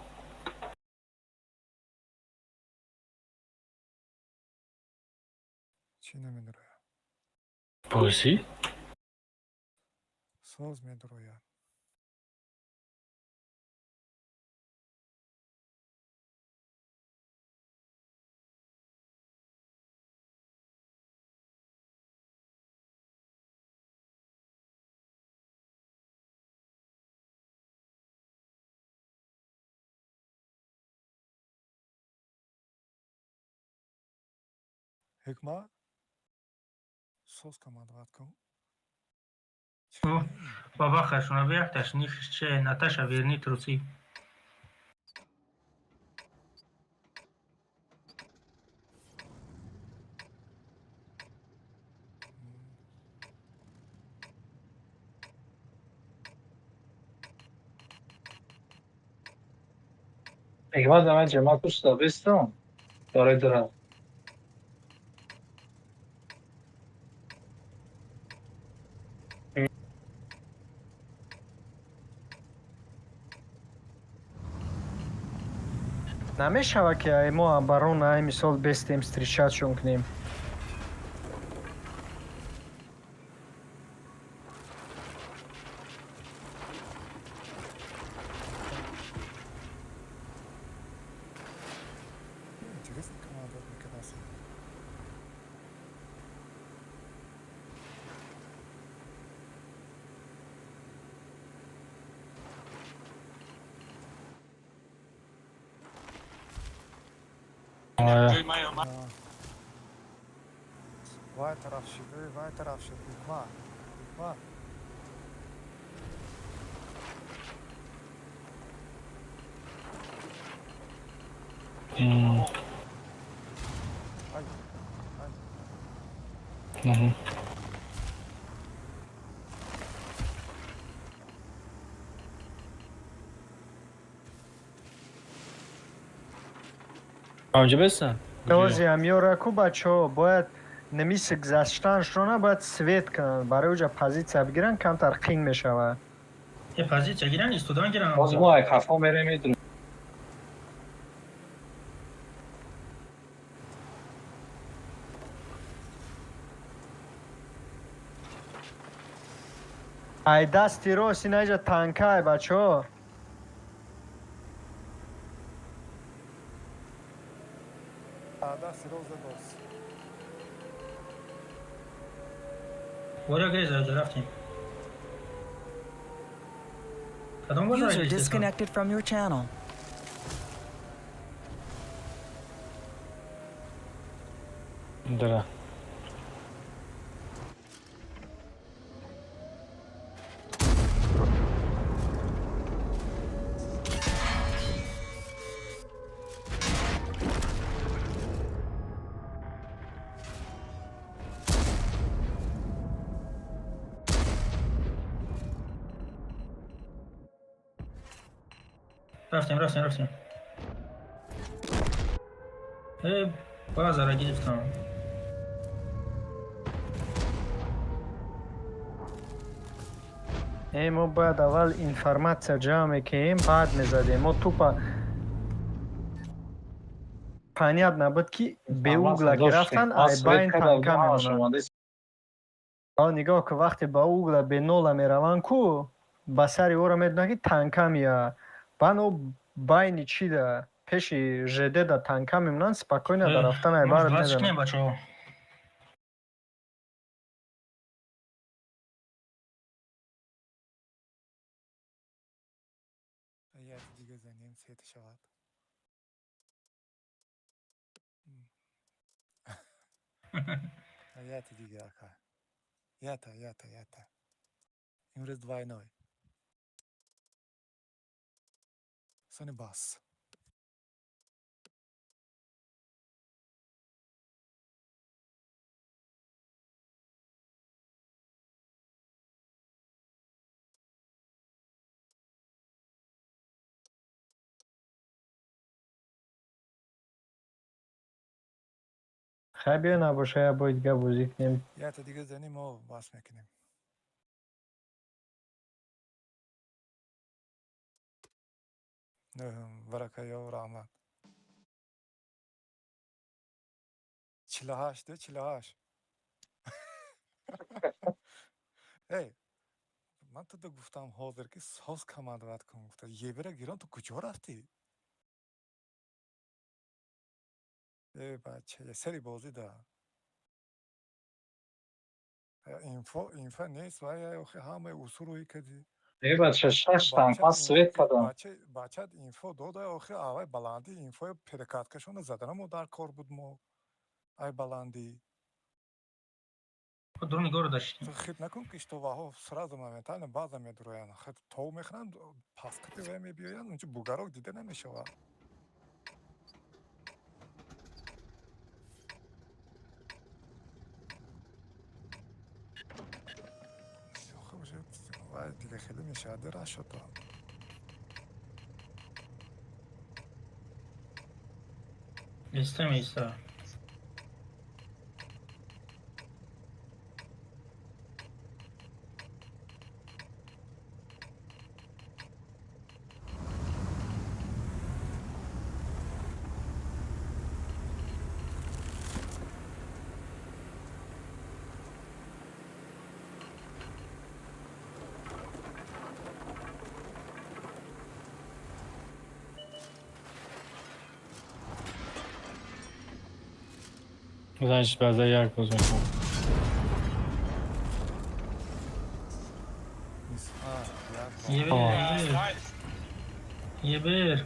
чӣ намедрояд бозӣ соз медрояд ҳикмат соз командовать кун Баба хашуна вяхташ нихче Наташа верни трусы. Hikmat de bence Marcus da bistão. Dore dura. намешавад ки мо барон ай мисол бестем встречатшон кунем. интересно командовать мекунасӣ вай тараф шид ҳикмат ай онҷа бестан Дози амёраку бачаҳо бояд намиси гузаштанашона бояд свет кунанд, барои уҷа позитсия бигиранд, камтар қин мешавад. یه позиция гиран, истудан гиран. Боз мо ай хафо мерем медрем. ай дасти рост инаҷа танкай бачаҳо. дасти роз дадос Боря греза, ҷа рафтим. کدام بازار User گشتی سال؟ disconnected from your channel. داره. رفتیم بازار گرفتم. ما باید اول اینفرماسیا جمع کنیم بعد میزدیم. ما توپا پنیاد نبود که به اوگلا که رفتن ای باین تنکا میمونن. نگاه که وقتی با اوگلا به نولا میروان کو با سری او را میدونن که تنکا میا بانو باینی چی ده پیش جده ده تنکا میمونن سپاکوینه در رفتن ای بارد میدونن. بچه یک دیگه زنیم سیت شود. یک دیگه اکا. یاتا. امروز دوای نوی. سونی باس. خیلی نباشه یا باید دیگه بازی کنیم. یک دیگه زنیم و باس میکنیم. برکه یا رحمت. 48 ای من تو دو گفتم حاضر که ساز کماند وقت کنم گفته یه بره گیران تو کجا رفتی؟ ای بچه یه سری بازی ده اینفو نیست و یا همه اصول روی کدی ای بچه 6 تنکا سویت کدام. بچه اینفو داده آخه آوای بلندی اینفو پرکات کشونه زدنمو در کار بود مو ای بلندی درون نگاه رو داشتیم. خیلی نکن که اشتباه سراز مومنتالن بعضا میدرویان خیلی تو میخوان پاسکتی و میبیاین اونجا بوگاروک دیده نمیشه و خب شد و دیگه خیلی میشه در شد ایسته بزنش بازه یک باز میکنم. یه بیر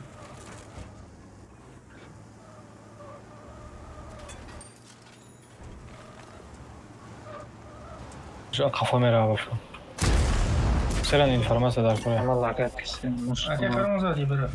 جا قفا میره باشو سرن اینفرماسیا در کنه. الله لگت کسیم اگه مشکل. خرمون زدی بره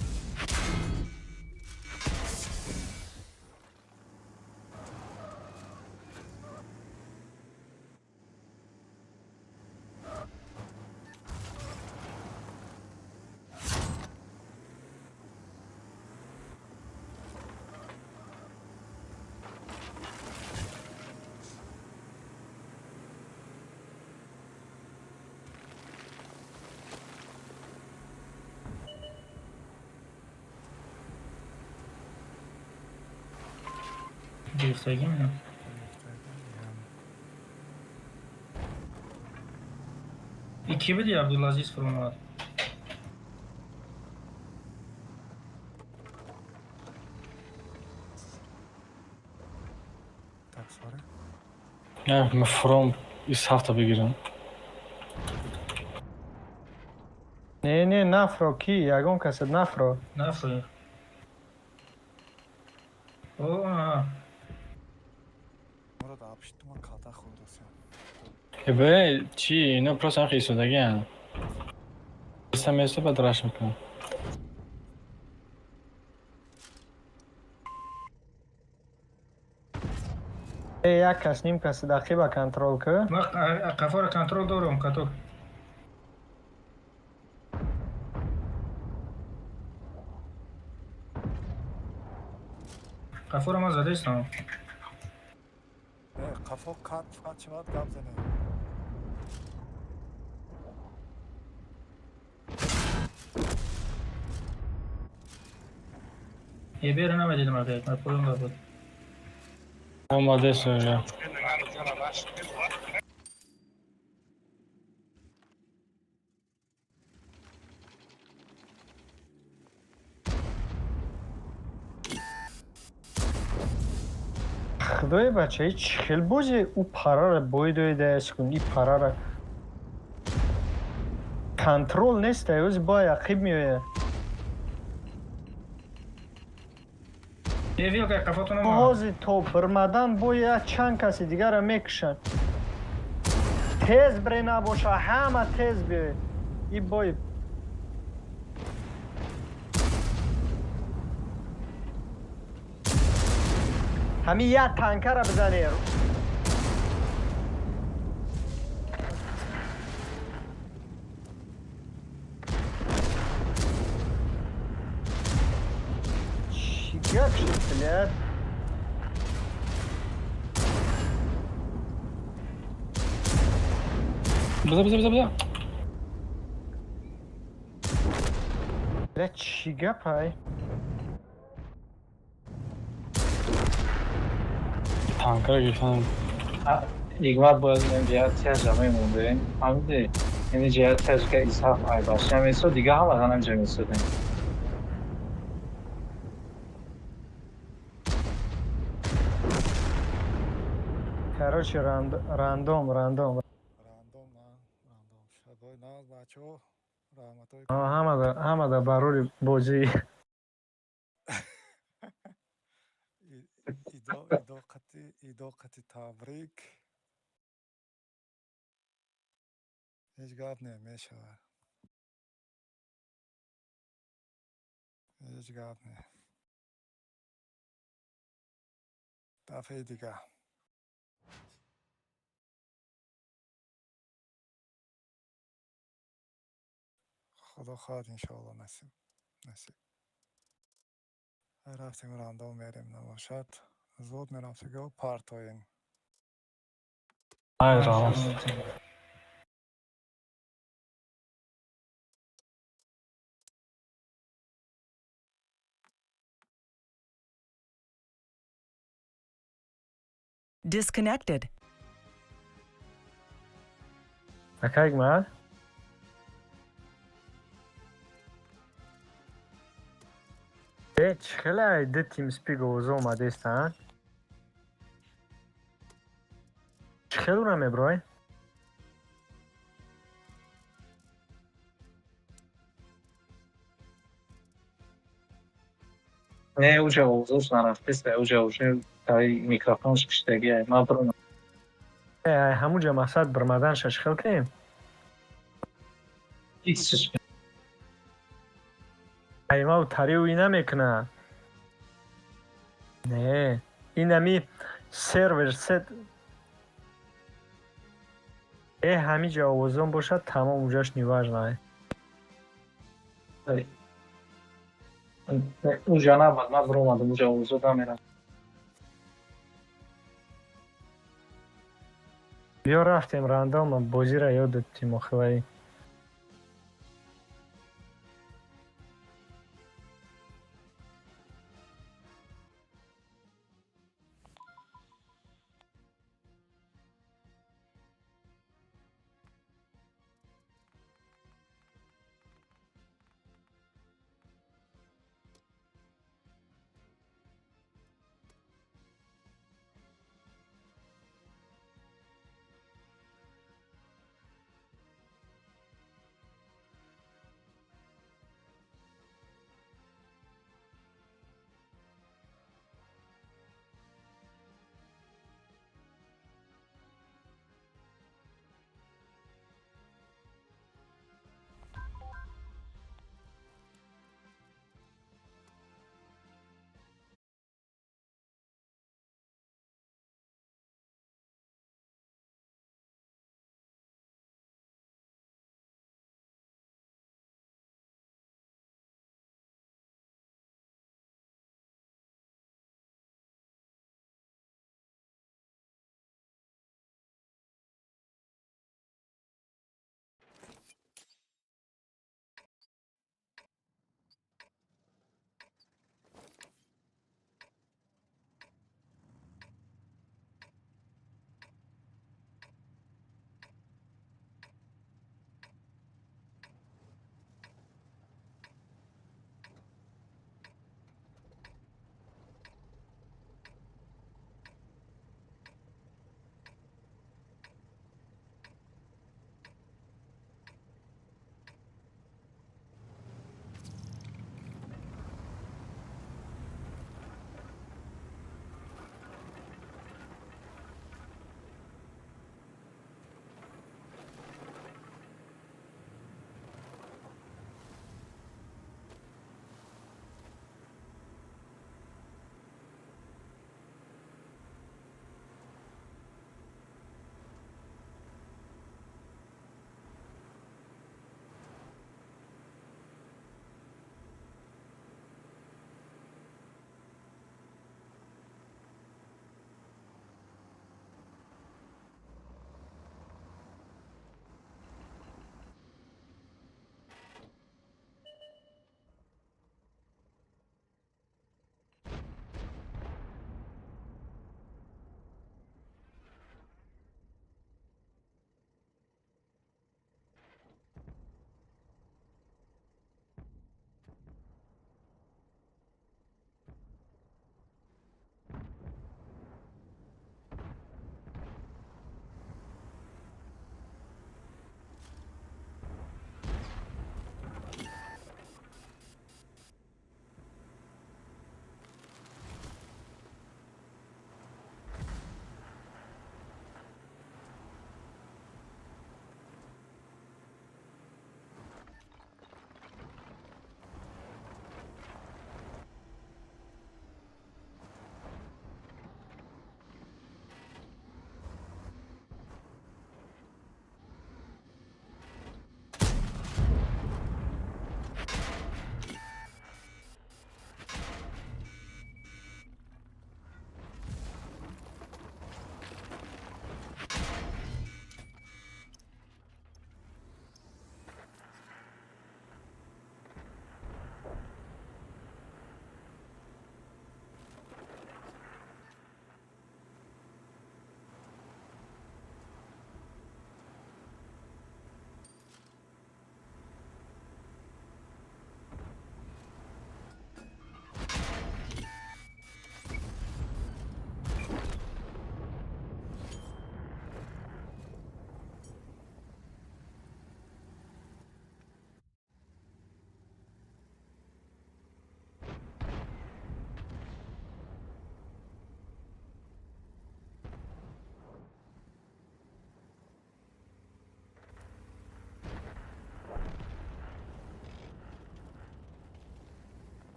گرفتگی میدم. کی بدی عبدالعزیز فرمان نه من فروم ایست هفته بگیرم. نه نفرو کی یگان کس نفرو نفر اوه مرا داشت ما کاتا خورده سیم به چی اینا پروسه خیسودگی هن سمیسته بعد رش میکنم یک کس نیم کس دقیقه کنترل که ما قفا را کنترل دارم کتو قفا را ما زده ایستم نه قفا کات شود گپ زنه یه بیر نمیدیدم اگه من پولم دار بود آماده سویا خدای بچه هیچ خیل بوزی او پرا را بایدویده است کن این پرا را کنترل نیست ایوز با یقیب میویه یه ویل که قفاتون ما بازی تو برمدن باید چند کسی دیگر را میکشن تیز بری نباشه همه تیز بیوی این بای همین یک تنکه را بزنی چی گپ شد بلید بذار بلید چی گپ های تانکر گفتم حکمت باید این جهت تیز جمعه مونده همینده این جهت تیز که ایسا ای باشه جمعیسو دیگه هم از هم جمعیسو دیم کراچی راندوم راندوم نه راندوم شبای ناز بچه ها رحمت های کنم همه در برور بازی ایداقتی تبریک هیچ گپ نمیشه هیچ گپ نه دفعه دیگه خدا خواهد انشاءالله نصیب رفتیم راندوم میریم نباشد زود میرم و پارتایم های رام Disconnected. اکا حکمت هیچ خیلی ده تیم سپیک اوزا اومده استن خیلی رو میبرای نه اوجه اوزوش نرفته است اوجه تای میکروفونش کشتگیه ما برونم همونجا مقصد برمدن ششخل کنیم ایکسش ایما و تریوی نمیکنه نه این همی سرور ست همین جا آوازون باشد تمام اونجاش نیواج نه اوجه نبود ما برونم اوجه اوزو دمیرم بیا رفتیم راندوم بازی را یاد تیم خواهی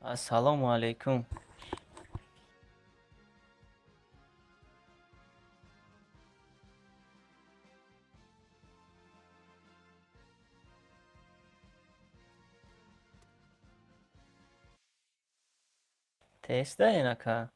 assalomu alaykum. Testa aka.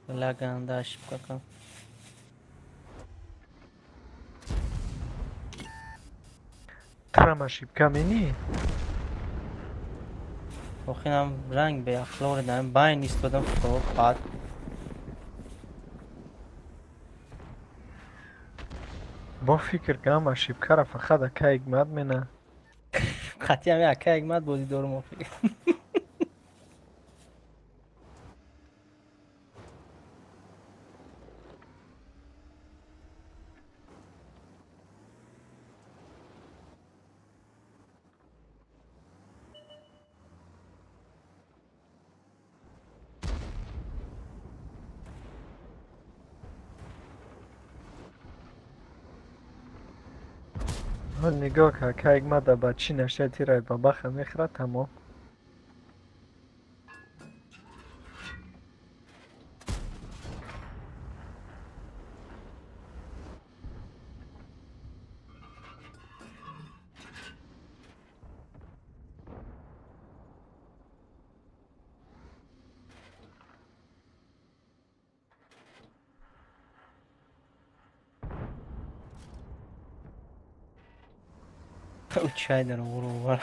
Laganda ошибка. Trama ошибка мені. Охинам ранг به اخلاق دارم باین ایستادم خب بعد با فکر کنم ошибка را فقط اکا اگماد منه. قطعی همه اکه اگمت بودی دور موفق حال نگاه که اکا اگماد با چی نشه تیرای با بخه میخره تمام. او چای دارم برو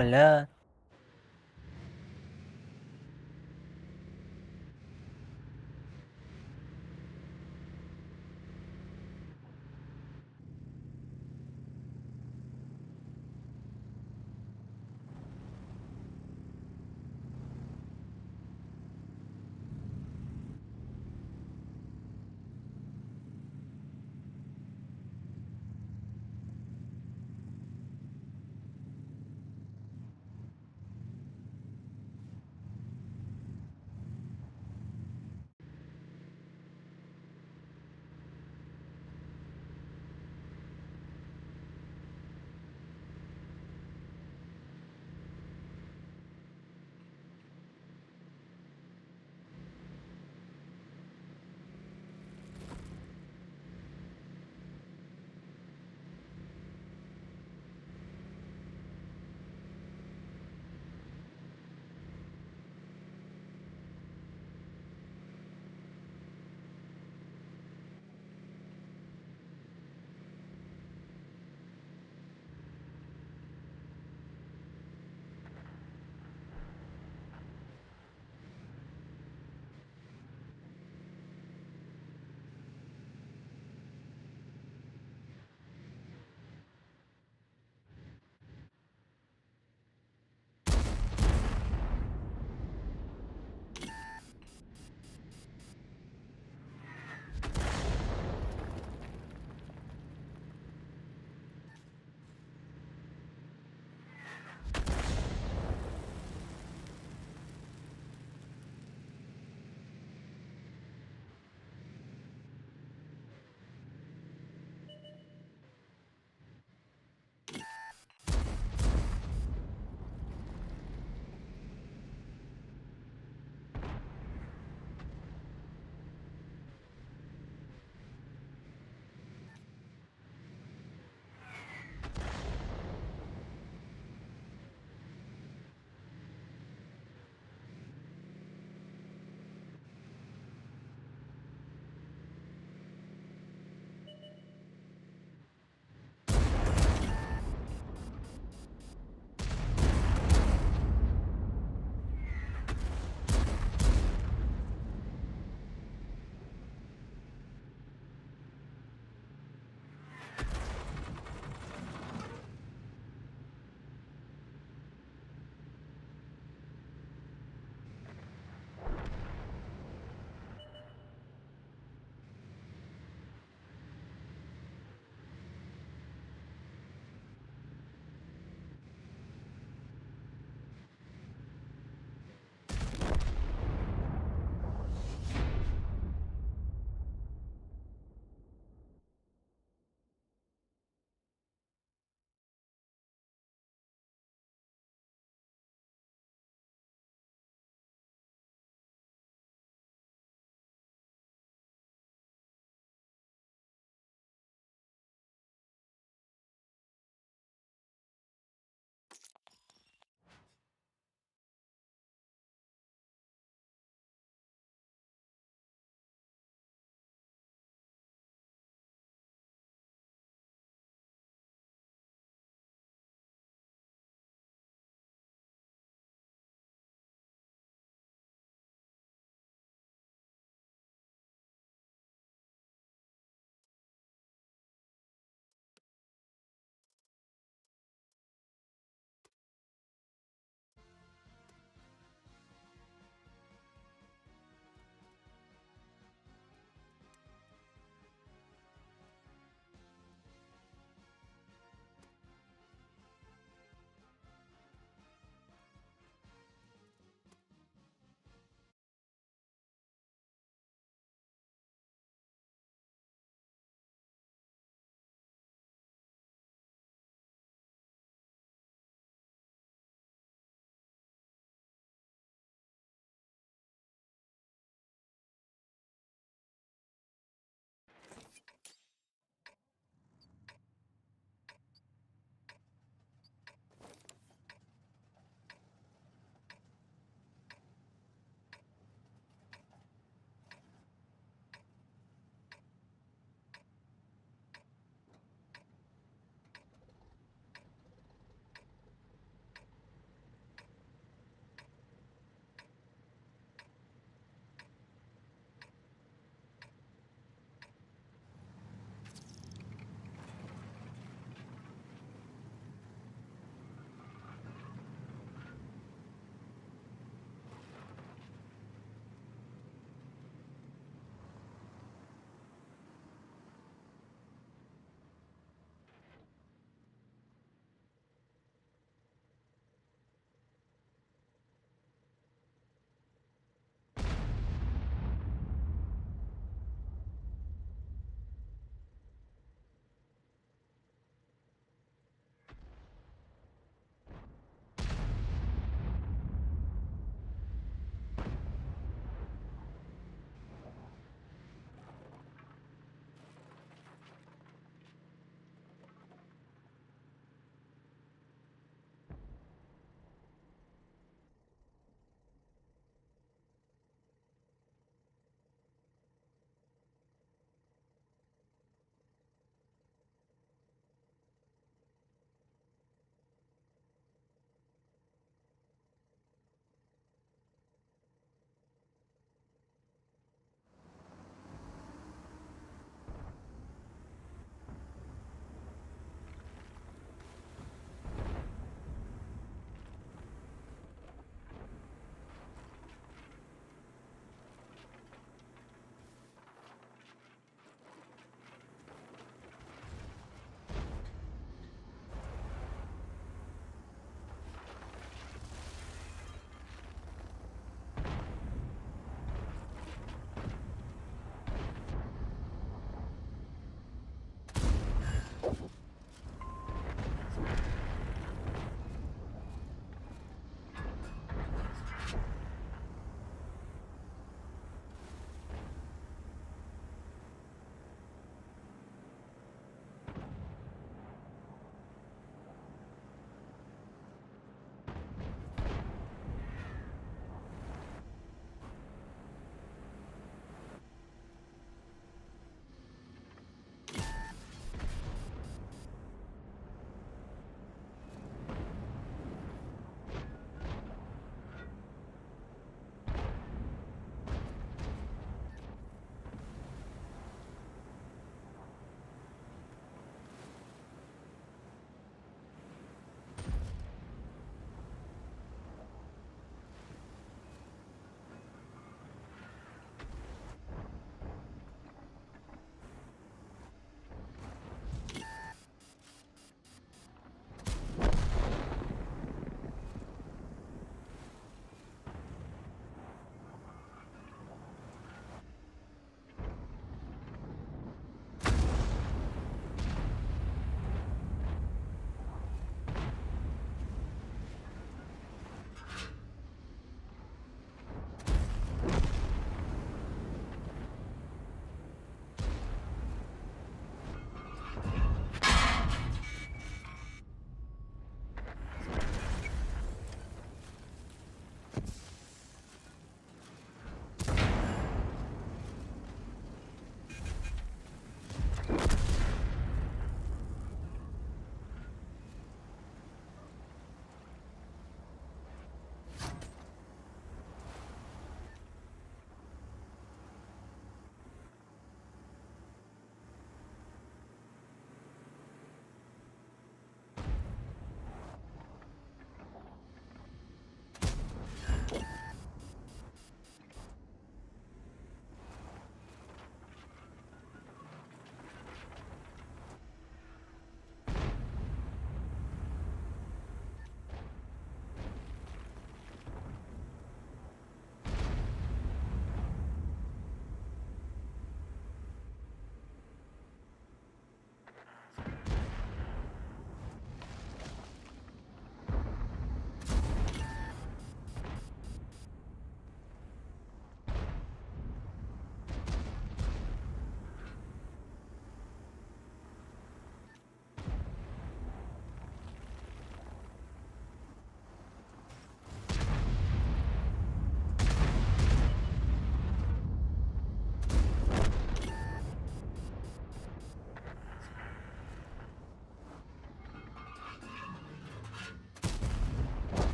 بلا